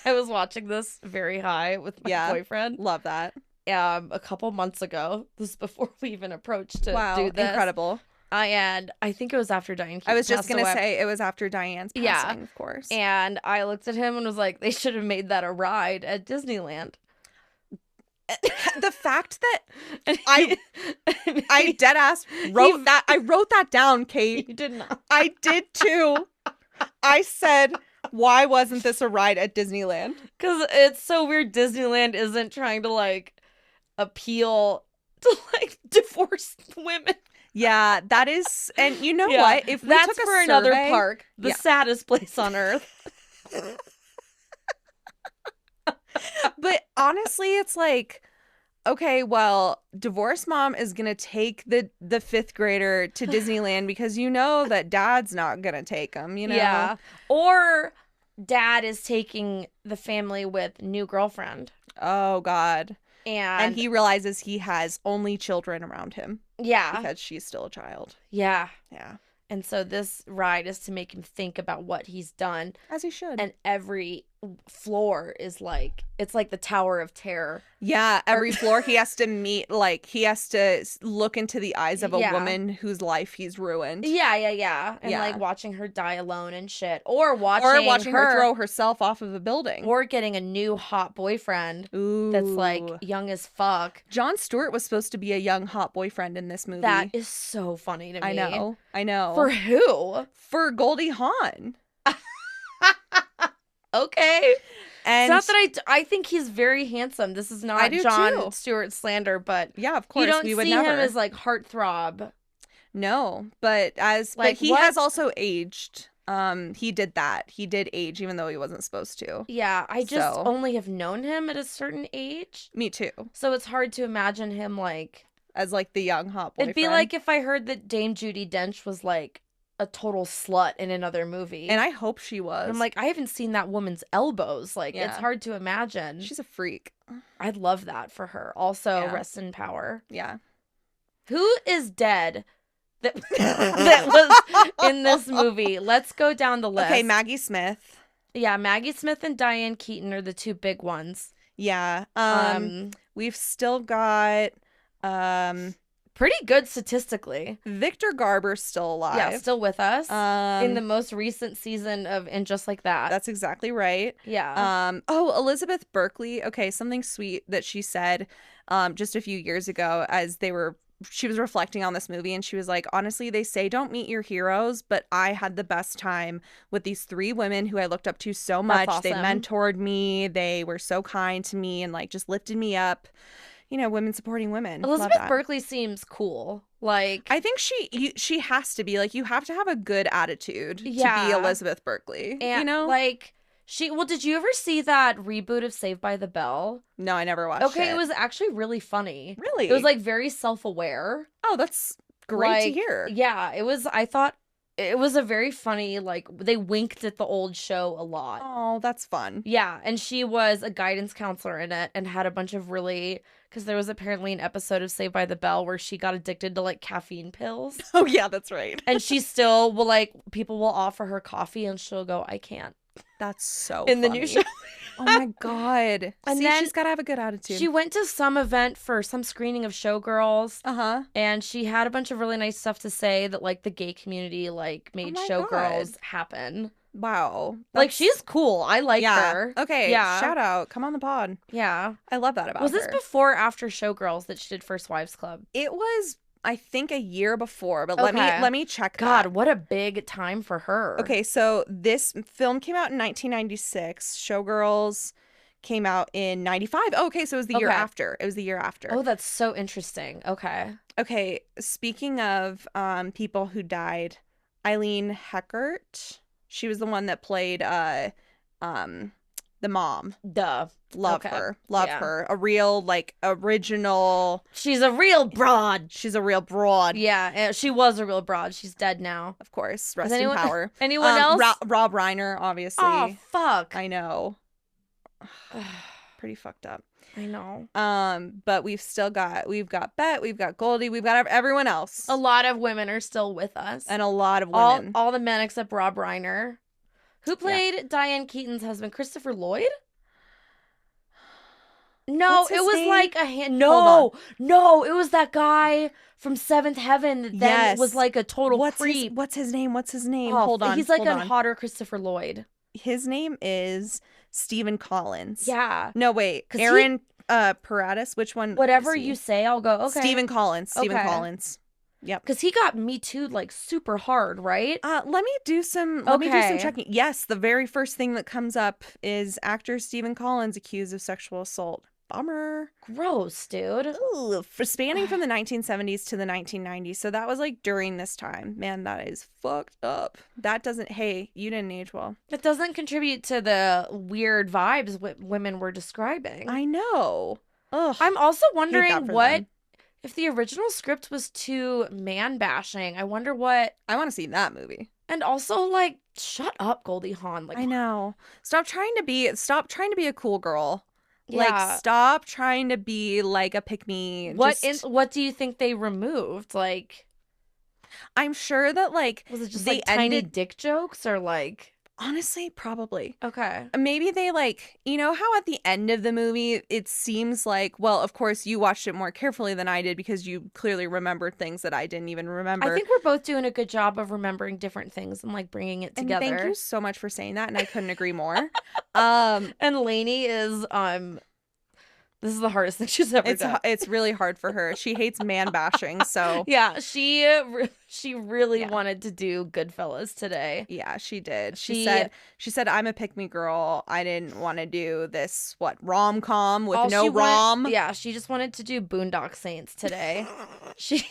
I was watching this very high with my boyfriend. Love that. A couple months ago. This is before we even approached to do this. Incredible. And I think it was after Diane Keaton I was just passed gonna away. say it was after Diane's passing, of course. And I looked at him and was like, they should have made that a ride at Disneyland. The fact that I dead ass wrote that. I wrote that down, Kate. You did not. I did too. I said, why wasn't this a ride at Disneyland? Because it's so weird Disneyland isn't trying to, like, appeal to, like, divorced women. Yeah, that is, and you know what? If we that's took for another park, the saddest place on earth. But honestly, it's like, okay, well, divorced mom is gonna take the fifth grader to Disneyland because you know that dad's not gonna take him, you know? Yeah. Or dad is taking the family with new girlfriend. Oh, God. And he realizes he has only children around him. Yeah. Because she's still a child. Yeah. Yeah. And so this ride is to make him think about what he's done. As he should. And every floor is like, it's like the Tower of Terror. Yeah, every floor he has to meet, like, he has to look into the eyes of a woman whose life he's ruined. Yeah. And like watching her die alone and shit. Or watching her throw herself off of a building. Or getting a new hot boyfriend. Ooh. That's like young as fuck. Jon Stewart was supposed to be a young hot boyfriend in this movie. That is so funny to me. I know. For who? For Goldie Hawn. Okay. And it's not that I think he's very handsome. This is not Jon Stewart slander, but yeah, of course, we would see him as like heartthrob. No, but he has also aged. He did that. He did age, even though he wasn't supposed to. Yeah, I just only have known him at a certain age. Me too. So it's hard to imagine him like as like the young hot boyfriend. It'd be like if I heard that Dame Judi Dench was like a total slut in another movie. And I hope she was. I'm like, I haven't seen that woman's elbows. Like, it's hard to imagine. She's a freak. I'd love that for her. Also, rest in power. Yeah. Who is dead that, that was in this movie? Let's go down the list. Okay, Maggie Smith. Yeah, Maggie Smith and Diane Keaton are the two big ones. Yeah. We've still got pretty good statistically. Victor Garber's still alive. Yeah, still with us. In the most recent season of And Just Like That. That's exactly right. Yeah. Elizabeth Berkley. Okay, something sweet that she said just a few years ago as she was reflecting on this movie, and she was like, honestly, they say don't meet your heroes, but I had the best time with these three women who I looked up to so much. That's awesome. They mentored me. They were so kind to me and like just lifted me up. You know, women supporting women. Elizabeth Berkley seems cool. Like, I think she has to be. Like, you have to have a good attitude to be Elizabeth Berkley. And, you know? Like, did you ever see that reboot of Saved by the Bell? No, I never watched it. Okay, it was actually really funny. Really? It was, like, very self-aware. Oh, that's great to hear. Yeah, I thought it was a very funny, like, they winked at the old show a lot. Oh, that's fun. Yeah, and she was a guidance counselor in it and had a bunch of really... Because there was apparently an episode of Saved by the Bell where she got addicted to, like, caffeine pills. Oh, yeah, that's right. And she still will, like, people will offer her coffee and she'll go, I can't. That's so in funny. The new show. Oh, my God. And See, then she's got to have a good attitude. She went to some event for some screening of Showgirls. Uh-huh. And she had a bunch of really nice stuff to say that, like, the gay community, like, made Showgirls happen. Wow. Like, she's cool. I like her. Okay. Yeah. Shout out. Come on the pod. Yeah. I love that about her. Was this before or after Showgirls that she did First Wives Club? It was, I think, a year before, but let me check God, that. what a big time for her. Okay, so this film came out in 1996. Showgirls came out in 95. Oh, okay, so it was the year after. It was the year after. Oh, that's so interesting. Okay. Okay, speaking of people who died, Eileen Heckert. She was the one that played the mom. Duh. Love her. Love her. A real, like, original. She's a real broad. She's a real broad. Yeah, she was a real broad. She's dead now. Of course. Rest in power. Anyone else? Rob Reiner, obviously. Oh, fuck. I know. Pretty fucked up. I know. But we've got Bet, we've got Goldie, we've got everyone else. A lot of women are still with us. And a lot of women. All the men except Rob Reiner. Who played Diane Keaton's husband? Christopher Lloyd? No, What's it his was name? like a hand. Hold No, it was that guy from Seventh Heaven that then was Yes. like a total creep. What's his name? What's his name? Oh, Hold on. he's like Hold a on. hotter Christopher Lloyd. His name is Stephen Collins. Yeah. No, wait. 'Cause Aaron Paratus. Which one? Whatever is he? you say, I'll go, okay. Stephen Collins. Stephen Okay. Collins. Yep. Because he got Me Too'd like super hard, right? Let me do some checking. Yes, the very first thing that comes up is actor Stephen Collins accused of sexual assault. Bummer. Gross, dude. Ooh, for spanning from the 1970s to the 1990s. So that was like during this time. Man, that is fucked up. That doesn't, hey, you didn't age well. It doesn't contribute to the weird vibes women were describing. I know. Ugh. I'm also wondering what, them. if the original script was too man bashing, I wonder what. I want to see that movie. And also, like, shut up, Goldie Hawn. Like, I know. Stop trying to be a cool girl. Yeah. Like, stop trying to be like a pick-me. What do you think they removed? Like, I'm sure that, like, was it just they like tiny dick jokes or like? Honestly, probably. Okay. Maybe they, like, you know how at the end of the movie it seems like, well, of course you watched it more carefully than I did because you clearly remembered things that I didn't even remember. I think we're both doing a good job of remembering different things and like bringing it together. And thank you so much for saying that, and I couldn't agree more. And Lainey is this is the hardest thing she's ever done. It's really hard for her. She hates man bashing, so yeah, she really wanted to do Goodfellas today. Yeah, she did. She said I'm a pick me girl. I didn't want to do this rom-com with no rom. Yeah, she just wanted to do Boondock Saints today. She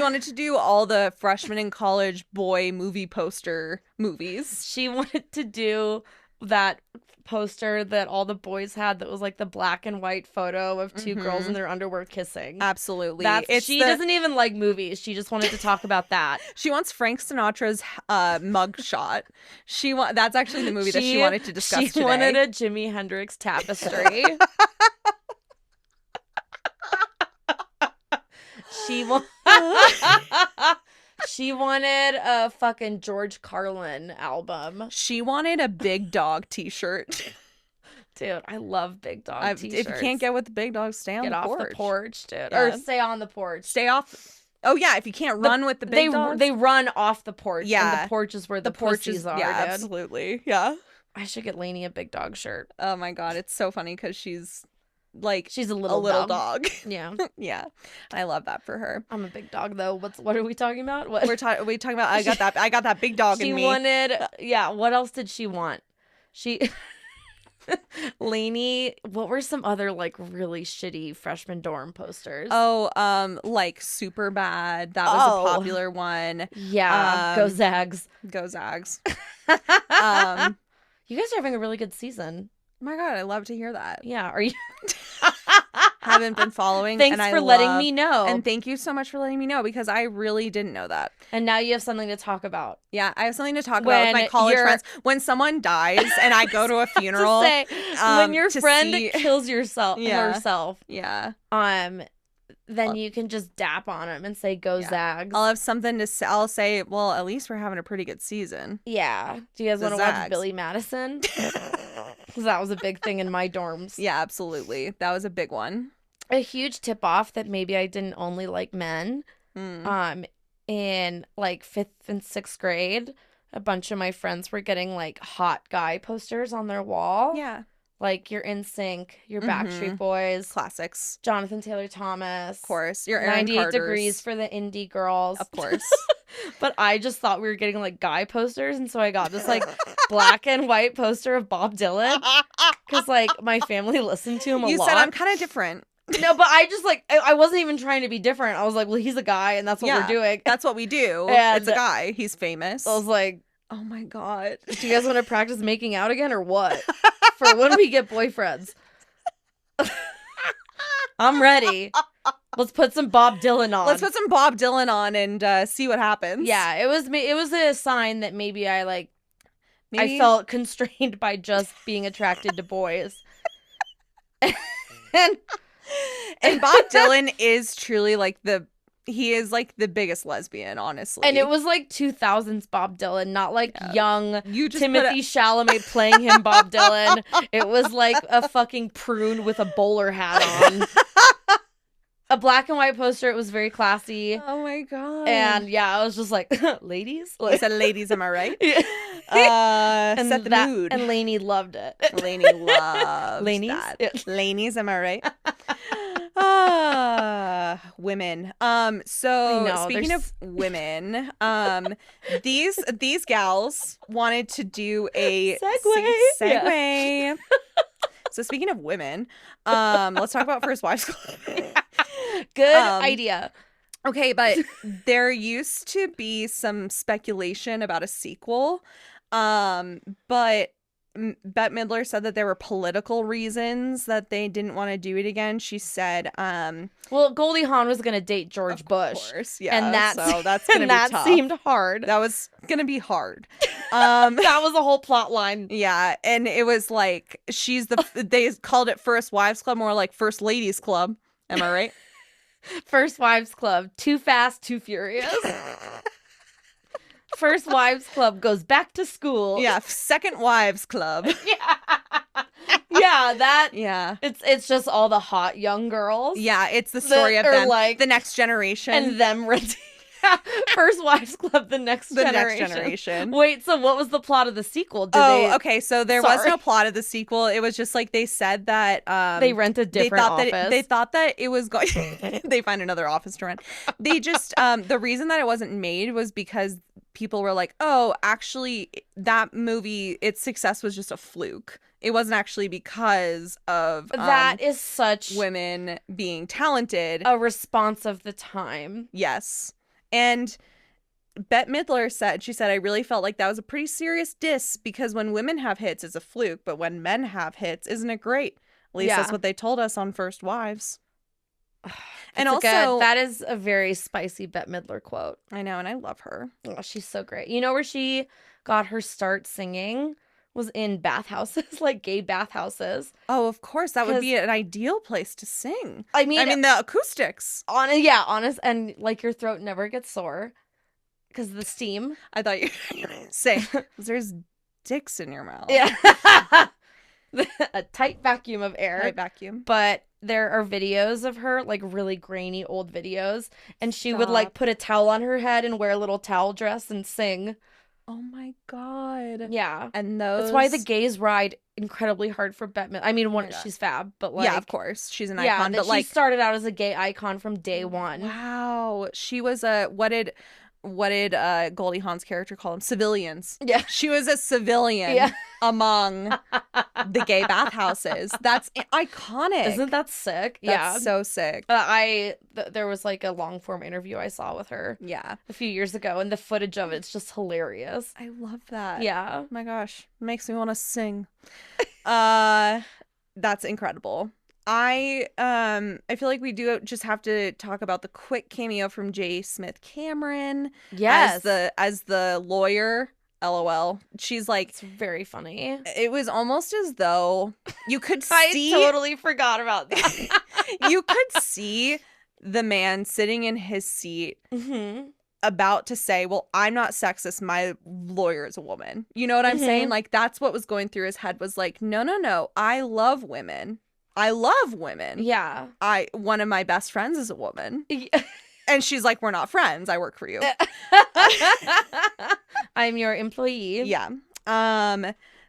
wanted to do all the freshman in college boy movie poster movies. She wanted to do that poster that all the boys had that was like the black and white photo of two girls in their underwear kissing. Absolutely. She doesn't even like movies. She just wanted to talk about that. She wants Frank Sinatra's mug shot. That's actually the movie that she wanted to discuss today. She wanted a Jimi Hendrix tapestry. She wanted a fucking George Carlin album. She wanted a Big Dog t-shirt. Dude, I love Big Dog t-shirts. If you can't get with the Big Dog, stay on the porch. Get off the porch, dude. Yeah. Or stay on the porch. Stay off. Oh, yeah, if you can't run with the Big Dogs. They run off the porch. Yeah. And the porch is where the pussies are, yeah, dude. Absolutely. Yeah. I should get Lainey a Big Dog shirt. Oh, my God. It's so funny because she's a little dog. Yeah. Yeah. I love that for her. I'm a big dog though. What are we talking about? What we're talking about? I got that big dog in me. She wanted, yeah, what else did she want? Lainey, what were some other like really shitty freshman dorm posters? Oh, like Super Bad. That was a popular one. Yeah. Go Zags. Go Zags. You guys are having a really good season. Oh my God, I love to hear that. Yeah, are you? Haven't been following. Thanks for letting me know. And thank you so much for letting me know because I really didn't know that. And now you have something to talk about. Yeah, I have something to talk about with my college friends. When someone dies and I go to a funeral. When your friend kills herself, Yeah. then you can just dap on him and say, go Zags. I'll have something to say. I'll say, well, at least we're having a pretty good season. Yeah. Do you guys want to watch Billy Madison? Because that was a big thing in my dorms. Yeah, absolutely. That was a big one. A huge tip off that maybe I didn't only like men. In like 5th and 6th grade, a bunch of my friends were getting like hot guy posters on their wall. Yeah. Like your NSYNC, your Backstreet Boys. Classics. Jonathan Taylor Thomas. Of course. Your Aaron 98 Carters. Degrees for the indie girls. Of course. But I just thought we were getting like guy posters. And so I got this like black and white poster of Bob Dylan. Because like my family listened to him a lot. You said I'm kind of different. No, but I just like, I wasn't even trying to be different. I was like, well, he's a guy and that's what we're doing. That's what we do. And it's a guy. He's famous. I was like, oh my God. Do you guys want to practice making out again or what? For when we get boyfriends. I'm ready. Let's put some Bob Dylan on. Let's put some Bob Dylan on and see what happens. Yeah, it was a sign that maybe I felt constrained by just being attracted to boys. And Bob Dylan is truly like He is like the biggest lesbian, honestly. And it was like 2000s Bob Dylan, not like young You just Timothy Chalamet playing him Bob Dylan. It was like a fucking prune with a bowler hat on. A black and white poster. It was very classy. Oh my god. And yeah, I was just like, ladies? He said, ladies, am I right? And set the mood. And Lainey loved it. Lainey loves Lainey's? that. Yeah. Ladies, am I right? Women. So speaking of women, these gals wanted to do a segue. Yeah. So speaking of women, let's talk about First Wives Club. Good idea. Okay, but there used to be some speculation about a sequel, but Bette Midler said that there were political reasons that they didn't want to do it again. She said, well, Goldie Hawn was going to date George Bush. Of course, yeah. And that's going to be that tough. seemed hard. That was going to be hard. That was a whole plot line. Yeah, and it was like, they called it First Wives Club, more like First Ladies Club. Am I right? First Wives Club, Too Fast, Too Furious. First Wives Club goes back to school. Yeah, Second Wives Club. Yeah, it's just all the hot young girls. Yeah, it's the story of them, like the next generation, and them renting. First Wives Club, the next generation. Wait, so what was the plot of the sequel? Okay, so there was no plot of the sequel. It was just like they said that they rent a different office. They thought that it was going. They find another office to rent. They just the reason that it wasn't made was because people were like, oh, actually, that movie, its success was just a fluke. It wasn't actually because of that is such women being talented. A response of the time. Yes. And Bette Midler said, I really felt like that was a pretty serious diss because when women have hits, it's a fluke. But when men have hits, isn't it great? At least that's what they told us on First Wives. And also, that is a very spicy Bette Midler quote. I know, and I love her. Oh, she's so great. You know where she got her start singing? Was in bathhouses, like gay bathhouses. Oh, of course. That would be an ideal place to sing. I mean the acoustics. Honest, and like your throat never gets sore because of the steam. I thought you were going to say, there's dicks in your mouth. Yeah. A tight vacuum of air. Tight vacuum. But there are videos of her, like really grainy old videos, and she would like put a towel on her head and wear a little towel dress and sing. Oh my god. Yeah. And that's why the gays ride incredibly hard for Bette Midler. I mean, she's fab, but like, yeah, of course, she's an icon. But she started out as a gay icon from day one. Wow, she was a what did Goldie Hawn's character call them? Civilians. Yeah, she was a civilian among the gay bathhouses. That's iconic. Isn't that sick? That's so sick. There was like a long form interview I saw with her. Yeah, a few years ago, and the footage of it's just hilarious. I love that. Yeah. Oh my gosh, makes me want to sing. That's incredible. I feel like we do just have to talk about the quick cameo from J. Smith Cameron. Yes. As the lawyer. LOL. She's like, it's very funny. It was almost as though you could see. I totally forgot about that. You could see the man sitting in his seat about to say, well, I'm not sexist. My lawyer is a woman. You know what I'm saying? Like, that's what was going through his head was like, no. I love women. Yeah. One of my best friends is a woman. Yeah. And she's like, we're not friends. I work for you. I'm your employee. Yeah.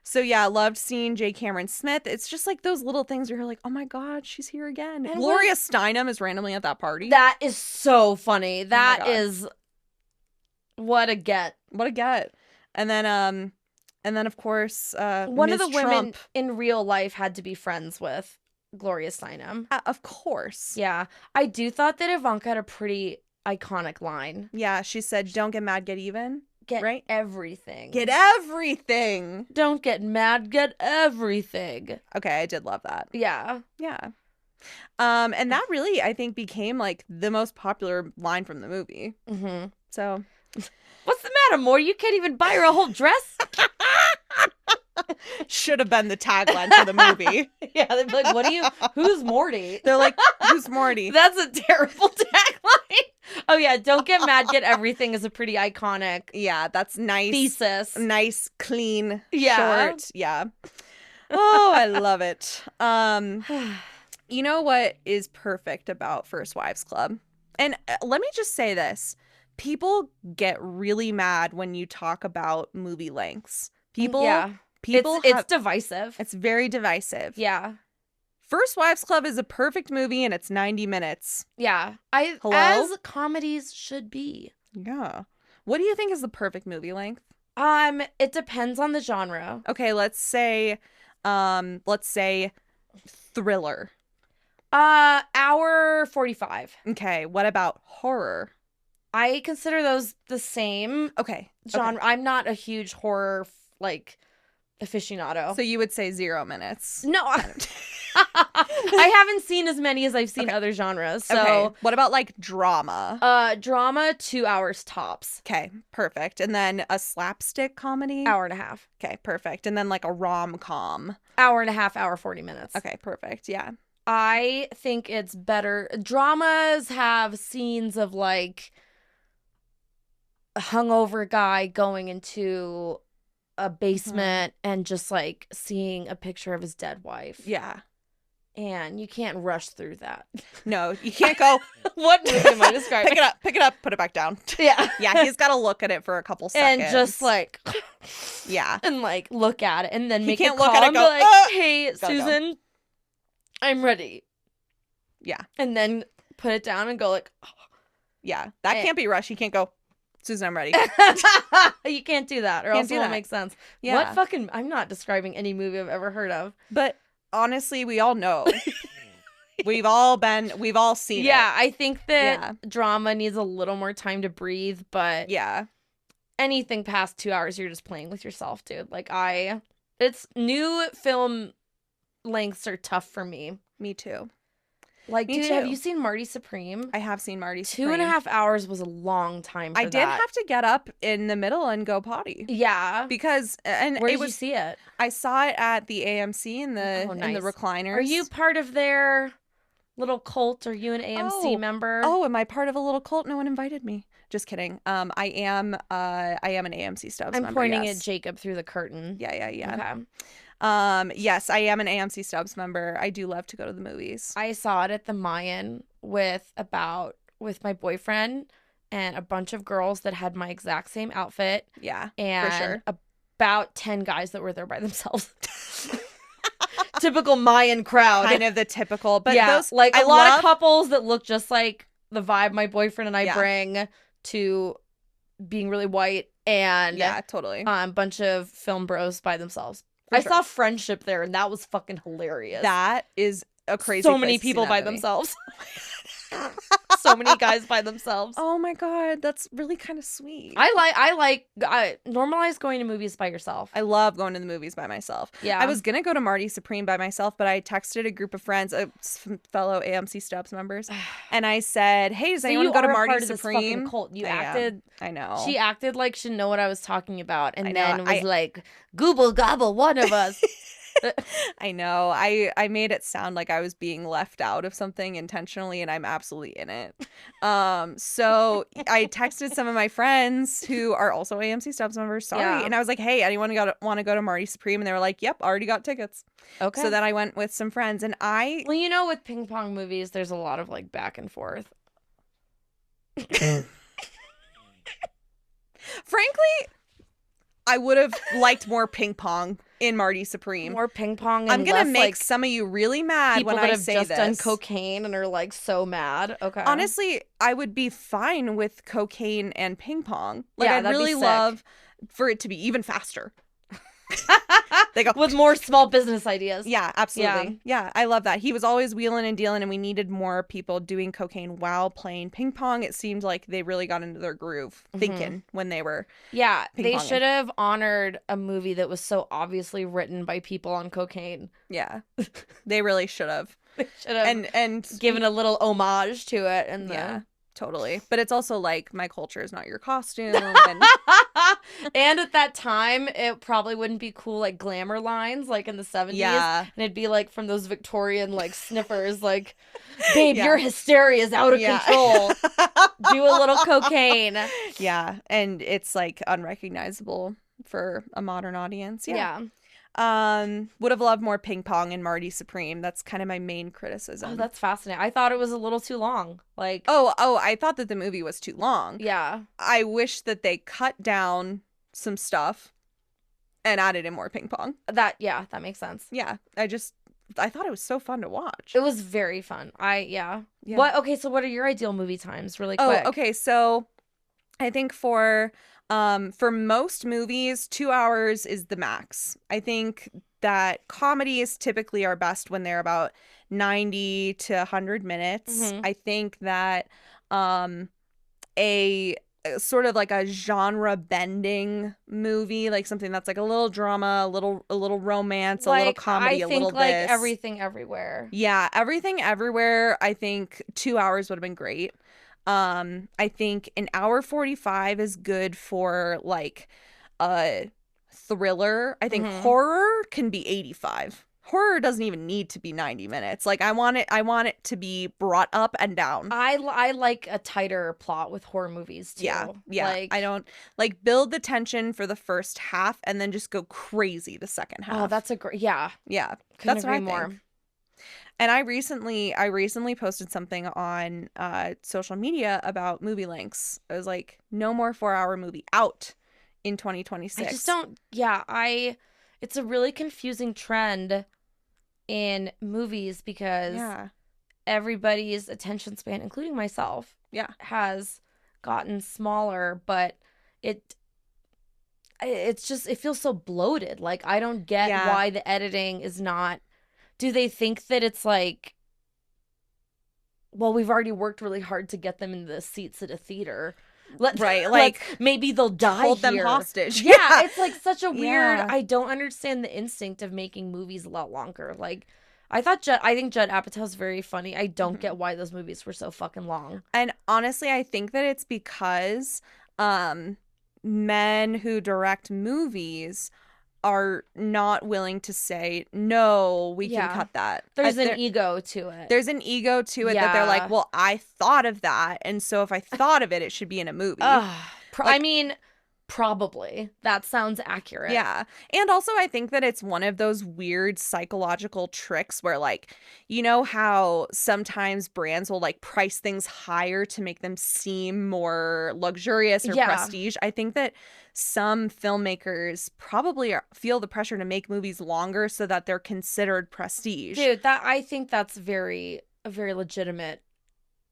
So yeah, loved seeing J. Cameron Smith. It's just like those little things where you're like, oh my God, she's here again. And Gloria Steinem is randomly at that party. That is so funny. That is what a get. What a get. And then of course, one Ms. of the women Trump in real life had to be friends with Gloria Steinem. Of course. Yeah. I do thought that Ivanka had a pretty iconic line. Yeah, she said, don't get mad, get even. Get everything. Get everything. Don't get mad, get everything. Okay, I did love that. Yeah. Yeah. And that really, I think, became like the most popular line from the movie. Mm-hmm. So, what's the matter, Maury? You can't even buy her a whole dress? Should have been the tagline for the movie. Yeah, they'd be like, who's Morty? They're like, who's Morty? That's a terrible tagline. Oh yeah, don't get mad, get everything is a pretty iconic Yeah, that's nice. thesis. Nice, clean, Yeah. short. Yeah. Oh, I love it. You know what is perfect about First Wives Club? And let me just say this. People get really mad when you talk about movie lengths. People It's divisive. it's very divisive. Yeah. First Wives Club is a perfect movie and it's 90 minutes. Yeah. Hello? As comedies should be. Yeah. What do you think is the perfect movie length? It depends on the genre. Okay, let's say thriller. Hour 45. Okay, what about horror? I consider those the same Okay. genre. I'm not a huge horror aficionado. So you would say 0 minutes. No, I haven't seen as many as I've seen other genres. So, okay. What about like drama? Drama 2 hours tops. Okay, perfect. And then a slapstick comedy? Hour and a half. Okay, perfect. And then like a rom-com? Hour and a half, hour 40 minutes. Okay, perfect. Yeah. I think it's better. Dramas have scenes of like a hungover guy going into a basement and just like seeing a picture of his dead wife. Yeah. And you can't rush through that. No, you can't go, what movie am I describing? pick it up, put it back down. Yeah. Yeah, he's got to look at it for a couple seconds. And just like, yeah. And like look at it and then He make can't a call look at it and and be go, like, hey, Gotta Susan, I'm ready. Yeah. And then put it down and go like, oh. Yeah. That can't be rushed. You can't go, Susan, I'm ready. You can't do that or Can't else do it won't that. make sense. Yeah. What fucking, I'm not describing any movie I've ever heard of. But honestly, we all know. We've all seen it. Yeah, I think that Yeah. drama needs a little more time to breathe, but Yeah. anything past 2 hours, you're just playing with yourself, dude. Like it's new film lengths are tough for me. Me too. Like, Me dude, too. have you seen Marty Supreme? I have seen Marty Supreme. 2.5 hours was a long time for I did have to get up in the middle and go potty. Yeah. Because Where did you see it? I saw it at the AMC in the nice. recliners. Are you part of their little cult? Are you an AMC member? Oh, am I part of a little cult? No one invited me. Just kidding. I am an AMC Stubbs member. I'm pointing yes. at Jacob through the curtain. Yeah. Okay. Yes, I am an AMC Stubbs member. I do love to go to the movies. I saw it at the Mayan with my boyfriend and a bunch of girls that had my exact same outfit. Yeah, and for sure. About 10 guys that were there by themselves. Typical Mayan crowd. Kind of the typical, but yeah, those like I a lot love, of couples that look just like the vibe my boyfriend and I Yeah. bring to being really white, and yeah, totally. bunch of film bros by themselves. For I sure. saw Friendship there, and that was fucking hilarious. That is a crazy. So many place to see people that by movie. themselves. So many guys by themselves. Oh my god, that's really kind of sweet. I normalize going to movies by yourself. I love going to the movies by myself. Yeah. I was gonna go to Marty Supreme by myself, but I texted a group of friends, fellow AMC Stubbs members, and I said, "Hey, does anyone go to Marty Supreme?" Cult. You I acted. I know. She acted like she know what I was talking about, and I know, then was like, "Google gobble, one of us." I know. I made it sound like I was being left out of something intentionally, and I'm absolutely in it. So I texted some of my friends who are also AMC Stubbs members. Sorry, Yeah. and I was like, "Hey, anyone want to go to Marty Supreme?" And they were like, "Yep, already got tickets." Okay. So then I went with some friends, and I Well, you know, with ping pong movies, there's a lot of like back and forth. frankly, I would have liked more ping pong in Marty Supreme. More ping pong. And I'm gonna less, make like, some of you really mad people when that I have say just this. done cocaine and are like so mad. Okay. Honestly, I would be fine with cocaine and ping pong. Like, Yeah, I'd that'd be really sick. love for it to be even faster. They go with more small business ideas. Yeah, absolutely. Yeah, I love that. He was always wheeling and dealing, and we needed more people doing cocaine while playing ping pong. It seemed like they really got into their groove thinking when they were. Yeah, they ping-ponging. should have honored a movie that was so obviously written by people on cocaine. Yeah, they really should have. They should have And given a little homage to it. And yeah, totally. But it's also like, my culture is not your costume. And And at that time, it probably wouldn't be cool, like, glamour lines, like, in the 70s. Yeah. And it'd be, like, from those Victorian, like, sniffers, like, babe, Yeah. your hysteria is out of control. Do a little cocaine. Yeah. And it's, like, unrecognizable for a modern audience. Yeah. Would have loved more ping pong and Marty Supreme. That's kind of my main criticism. Oh, that's fascinating. I thought it was a little too long. Like, I thought that the movie was too long. yeah. I wish that they cut down some stuff and added in more ping pong. That makes sense. Yeah. I thought it was so fun to watch. It was very fun. Yeah. Yeah. Okay, so what are your ideal movie times, really quick? Oh, okay. So I think for most movies, 2 hours is the max. I think that comedies typically are best when they're about 90 to 100 minutes. Mhm. I think that a sort of like a genre bending movie, like something that's like a little drama, a little romance, a little comedy, I a think little like this. Everything Everywhere. Yeah, Everything Everywhere, I think 2 hours would have been great. I think an hour 45 is good for like a thriller. I think horror can be 85. Horror doesn't even need to be 90 minutes. Like I want it to be brought up and down. I like a tighter plot with horror movies too. Yeah. Like, I don't like build the tension for the first half and then just go crazy the second half. Oh, that's a great. Yeah. Yeah. Couldn't That's what I agree more. think. And I recently posted something on social media about movie lengths. I was like, no more 4-hour movie out in 2026. I just don't. Yeah, it's a really confusing trend in movies because everybody's attention span, including myself, has gotten smaller. But it's just, it feels so bloated. Like I don't get why the editing is not. Do they think that it's like, well, we've already worked really hard to get them in the seats at a theater. Maybe they'll die hold here. them hostage. Yeah, it's like such a weird. Yeah. I don't understand the instinct of making movies a lot longer. Like, I think Judd Apatow's very funny. I don't get why those movies were so fucking long. And honestly, I think that it's because men who direct movies are not willing to say, no, we can cut that. There's an ego to it. There's an ego to it that they're like, well, I thought of that. And so if I thought of it, it should be in a movie. I mean, probably. That sounds accurate. Yeah. And also I think that it's one of those weird psychological tricks where like, you know how sometimes brands will like price things higher to make them seem more luxurious or prestige. I think that some filmmakers probably feel the pressure to make movies longer so that they're considered prestige. Dude, I think that's a very legitimate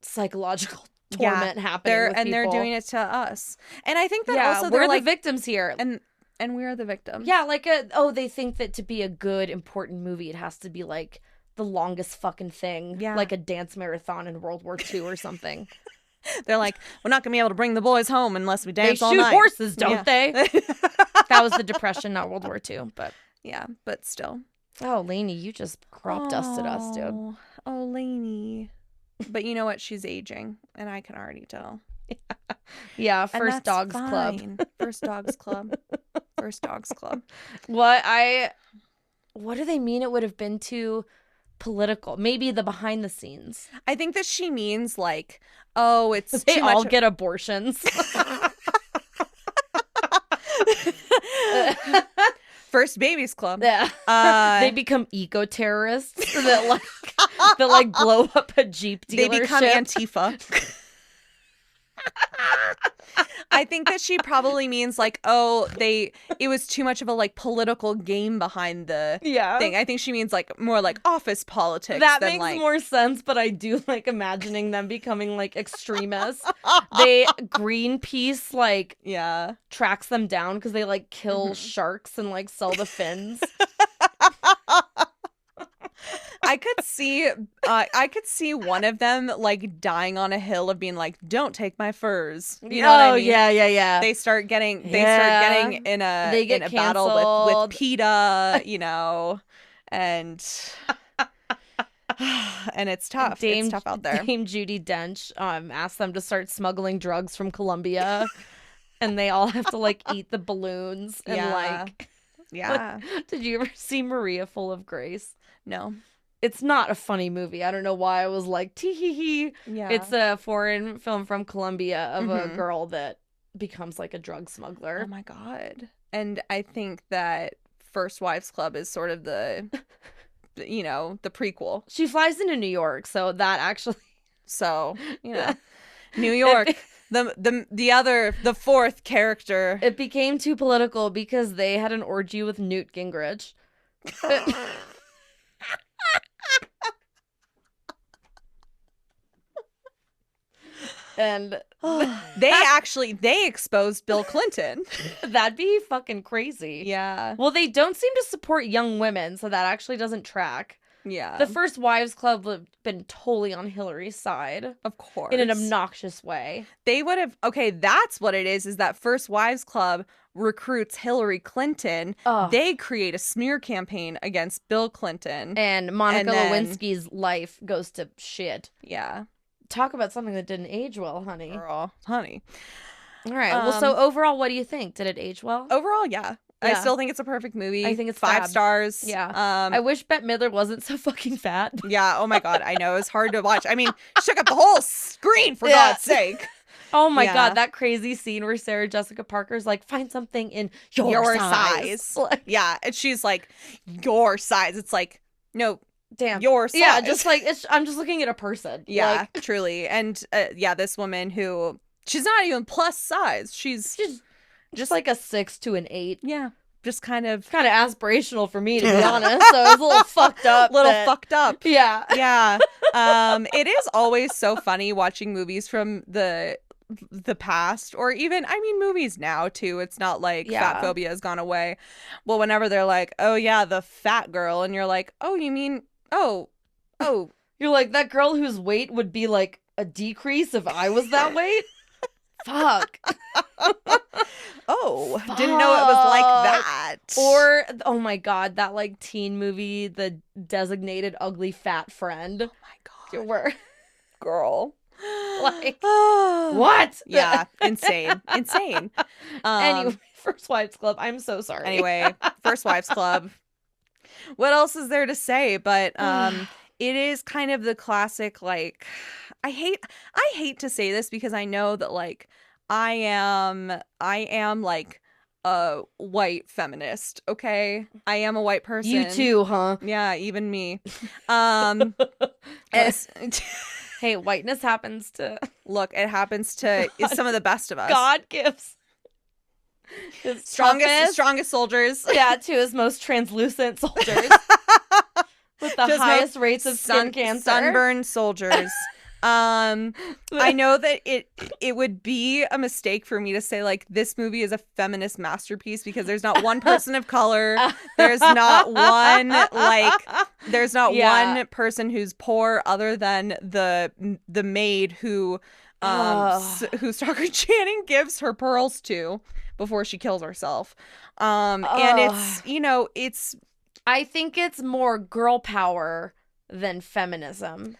psychological torment happening with people. They're doing it to us. And I think that also we're like, the victims here. And we are the victims. Yeah, like they think that to be a good, important movie, it has to be like the longest fucking thing. Yeah. Like a dance marathon in World War II or something. They're like, we're not gonna be able to bring the boys home unless we dance all night. They shoot horses, don't they? That was the Depression, not World War II, but yeah, but still. Oh, Lainey, you just crop dusted us, dude. Oh, Lainey. But you know what? She's aging, and I can already tell. Yeah, First Dogs Club. First Dogs Club. First Dogs Club. What do they mean it would have been too political? Maybe the behind the scenes. I think that she means like, oh, it's they too all much... get abortions. First Babies Club. Yeah. They become eco-terrorists that blow up a Jeep dealership. They become Antifa. I think that she probably means like, oh, it was too much of a like political game behind the thing. I think she means like more like office politics. That makes more sense, but I do like imagining them becoming like extremists. Greenpeace like tracks them down because they like kill sharks and like sell the fins. I could see one of them like dying on a hill of being like, "Don't take my furs." You know what I mean? Yeah. They start getting in a battle with PETA, you know, and it's tough. It's tough out there. Dame Judi Dench asked them to start smuggling drugs from Colombia. and they all have to like eat the balloons and like yeah. Did you ever see Maria Full of Grace? No. It's not a funny movie. I don't know why I was like tee hee hee. Yeah. It's a foreign film from Colombia of a girl that becomes like a drug smuggler. Oh my god. And I think that First Wives Club is sort of the the prequel. She flies into New York, so that actually So, New York, the fourth character. It became too political because they had an orgy with Newt Gingrich. And they exposed Bill Clinton. That'd be fucking crazy. Yeah. Well, they don't seem to support young women, so that actually doesn't track. Yeah. The First Wives Club would have been totally on Hillary's side. Of course. In an obnoxious way. They would have, okay, that's what it is that First Wives Club recruits Hillary Clinton. They create a smear campaign against Bill Clinton. And Monica Lewinsky's life goes to shit. Yeah. Talk about something that didn't age well, honey. Girl, honey. All right. Well, so overall, what do you think? Did it age well? Overall, yeah. I still think it's a perfect movie. I think it's 5 fab. stars. Yeah. I wish Bette Midler wasn't so fucking fat. Yeah. Oh my God. I know. It's hard to watch. I mean, she took up the whole screen, for God's sake. Oh my God. That crazy scene where Sarah Jessica Parker's like, find something in your size. Yeah. And she's like, your size. It's like, no. Damn. Your size. Yeah, just like, I'm just looking at a person. Yeah, truly. And this woman who, she's not even plus size. She's just like a 6 to an 8. Yeah. Just kind of aspirational for me, to be honest. So it's a little fucked up. Fucked up. Yeah. Yeah. It is always so funny watching movies from the past, or even, I mean, movies now too. It's not like fat phobia has gone away. Well, whenever they're like, oh yeah, the fat girl, and you're like, oh, you mean, oh. You're like, that girl whose weight would be like a decrease if I was that weight? Fuck. Oh, fuck. Didn't know it was like that. Or, oh my God, that like teen movie, The Designated Ugly Fat Friend. Oh my God. Where, girl. Like, what? Yeah, insane. Anyway, First Wives Club, I'm so sorry. Anyway, First Wives Club. What else is there to say? But it is kind of the classic, like, I hate to say this because I know that, like, I am like a white feminist, okay? I am a white person. You too, huh? Yeah, even me. Hey, whiteness happens to... Look, it happens to some of the best of us. God gives his strongest soldiers. Yeah, to his most translucent soldiers. With the highest rates of skin cancer. Sunburned soldiers. I know that it would be a mistake for me to say, like, this movie is a feminist masterpiece because there's not one person of color. There's not one one person who's poor other than the maid who Stockard Channing gives her pearls to before she kills herself. And it's I think it's more girl power than feminism.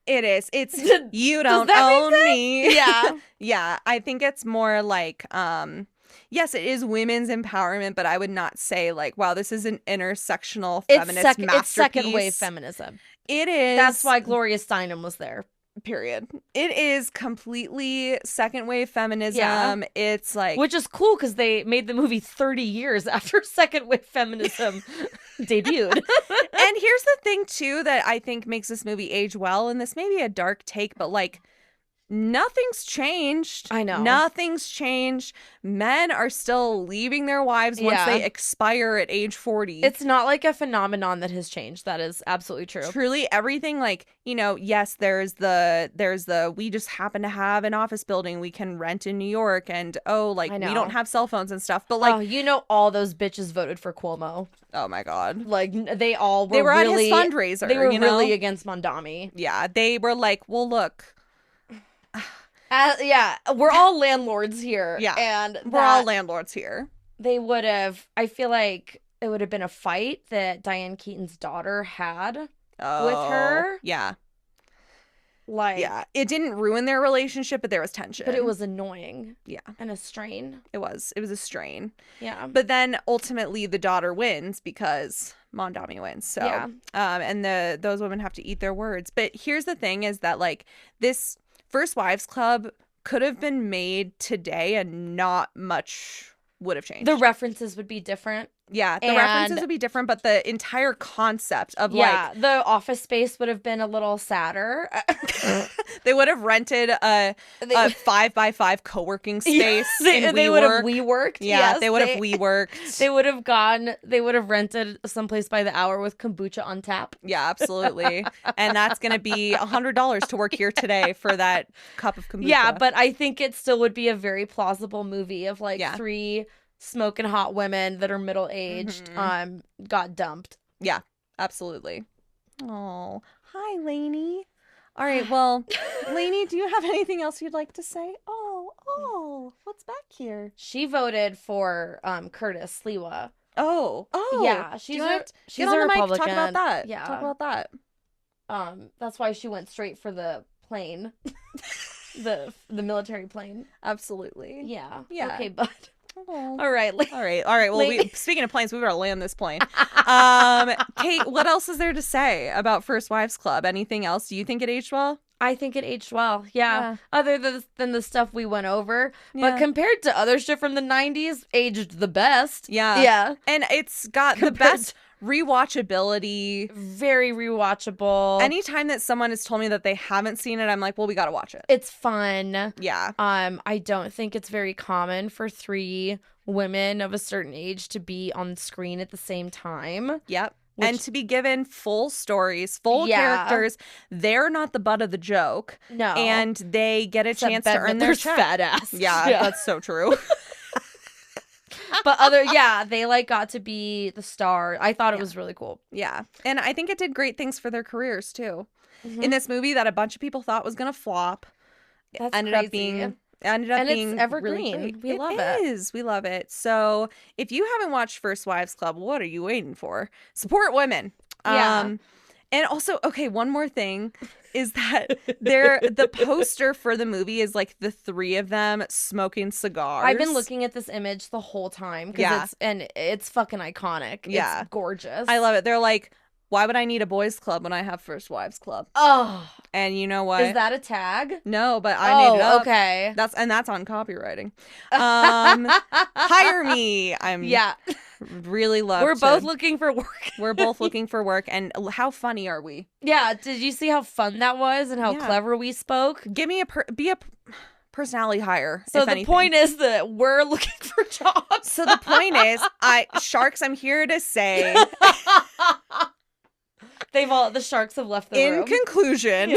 It is. It's you don't own me. Yeah. Yeah. I think it's more like, yes, it is women's empowerment, but I would not say like, wow, this is an intersectional feminist masterpiece. It's second wave feminism. It is. That's why Gloria Steinem was there. Period. It is completely second wave feminism. Yeah. It's like, which is cool because they made the movie 30 years after second wave feminism debuted. And here's the thing too that I think makes this movie age well, and this may be a dark take, but like, nothing's changed. I know. Nothing's changed. Men are still leaving their wives once they expire at age 40. It's not like a phenomenon that has changed. That is absolutely true. Truly, everything, like, yes, there's the we just happen to have an office building we can rent in New York, and we don't have cell phones and stuff. But like, all those bitches voted for Cuomo. Oh my God. Like, they were really at his fundraiser. They were really against Mondami. Yeah, they were like, well, look. We're all landlords here. Yeah, and we're all landlords here. They would have. I feel like it would have been a fight that Diane Keaton's daughter had with her. Yeah, Like, Yeah. It didn't ruin their relationship, but there was tension. but it was annoying. Yeah. And a strain. It was a strain. Yeah. But then ultimately the daughter wins because Mondami wins. So, Yeah. And those women have to eat their words. But here's the thing is that like this First Wives Club could have been made today and not much would have changed. The references would be different. Yeah, the references would be different, but the entire concept of like... the office space would have been a little sadder. They would have rented a 5x5 co-working space. They would have WeWorked. Yeah, yes, they would have WeWorked. They would have rented someplace by the hour with kombucha on tap. Yeah, absolutely. And that's going to be $100 to work here today for that cup of kombucha. Yeah, but I think it still would be a very plausible movie of like three smoking hot women that are middle-aged got dumped. Yeah, absolutely. Oh, hi, Lainey. All right, well, Lainey, do you have anything else you'd like to say? Oh, what's back here? She voted for Curtis Sliwa. Oh, yeah, she's a Republican. Talk about that. Yeah, talk about that. That's why she went straight for the plane, the military plane. Absolutely. Yeah. Yeah. Okay, bud. Oh. All right. Well, speaking of planes, we better land this plane. Kate, what else is there to say about First Wives Club? Anything else? Do you think it aged well? I think it aged well. Yeah. Other than the stuff we went over, but compared to other shit from the 90s, aged the best. Yeah. Yeah. And it's got the best rewatchability. Very rewatchable. Anytime that someone has told me that they haven't seen it, I'm like, well, we got to watch it. It's fun. Yeah. I don't think it's very common for three women of a certain age to be on screen at the same time. Yep. And to be given full stories, full characters. They're not the butt of the joke. No. And they get a chance to earn their check. Fat ass. Yeah, that's so true. But they like got to be the star. I thought it was really cool. Yeah. And I think it did great things for their careers too. In this movie that a bunch of people thought was going to flop. That's ended crazy. up being it's evergreen. Really great. We love it. We love it. So if you haven't watched First Wives Club, what are you waiting for? Support women. Yeah. And also, okay, one more thing is that the poster for the movie is like the three of them smoking cigars. I've been looking at this image the whole time because it's fucking iconic. Yeah. It's gorgeous. I love it. They're like, why would I need a boys club when I have First Wives Club? Oh. And you know what? Is that a tag? No, but I made it up. Okay. That's on copywriting. Hire me. Really love. We're both looking for work. We're both looking for work. And how funny are we? Yeah. Did you see how fun that was and how clever we spoke? Give me be a personality hire. So the point is that we're looking for jobs. So the point is, Sharks, I'm here to say. The sharks have left the room. In conclusion,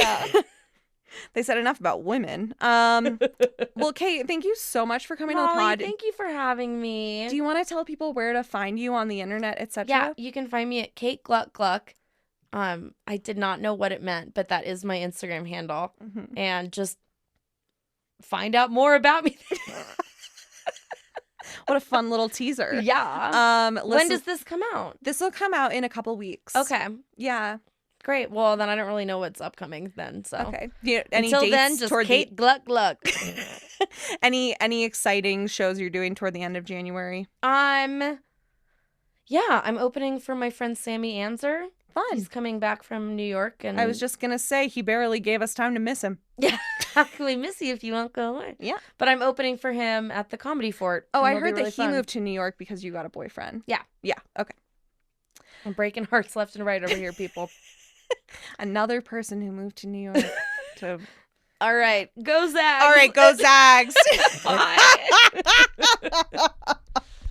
they said enough about women. Well, Kate, thank you so much for coming to the pod. Thank you for having me. Do you want to tell people where to find you on the internet, etc.? Yeah, you can find me at Kate Gluck Gluck. I did not know what it meant, but that is my Instagram handle. Mm-hmm. And just find out more about me. What a fun little teaser. Yeah. When does this come out? This will come out in a couple weeks. Okay. Yeah. Great. Well, then I don't really know what's upcoming then. So okay. Any until dates then, just Kate Gluck Gluck. Any exciting shows you're doing toward the end of January? I'm opening for my friend Sammy Anser. Fun. He's coming back from New York, and I was just gonna say he barely gave us time to miss him. Yeah, how can we miss you if you won't go away? Yeah, but I'm opening for him at the Comedy Fort. Oh, I heard that he moved to New York because you got a boyfriend. Yeah. Okay. I'm breaking hearts left and right over here, people. Another person who moved to New York. All right, go Zags. All right, go Zags. Bye.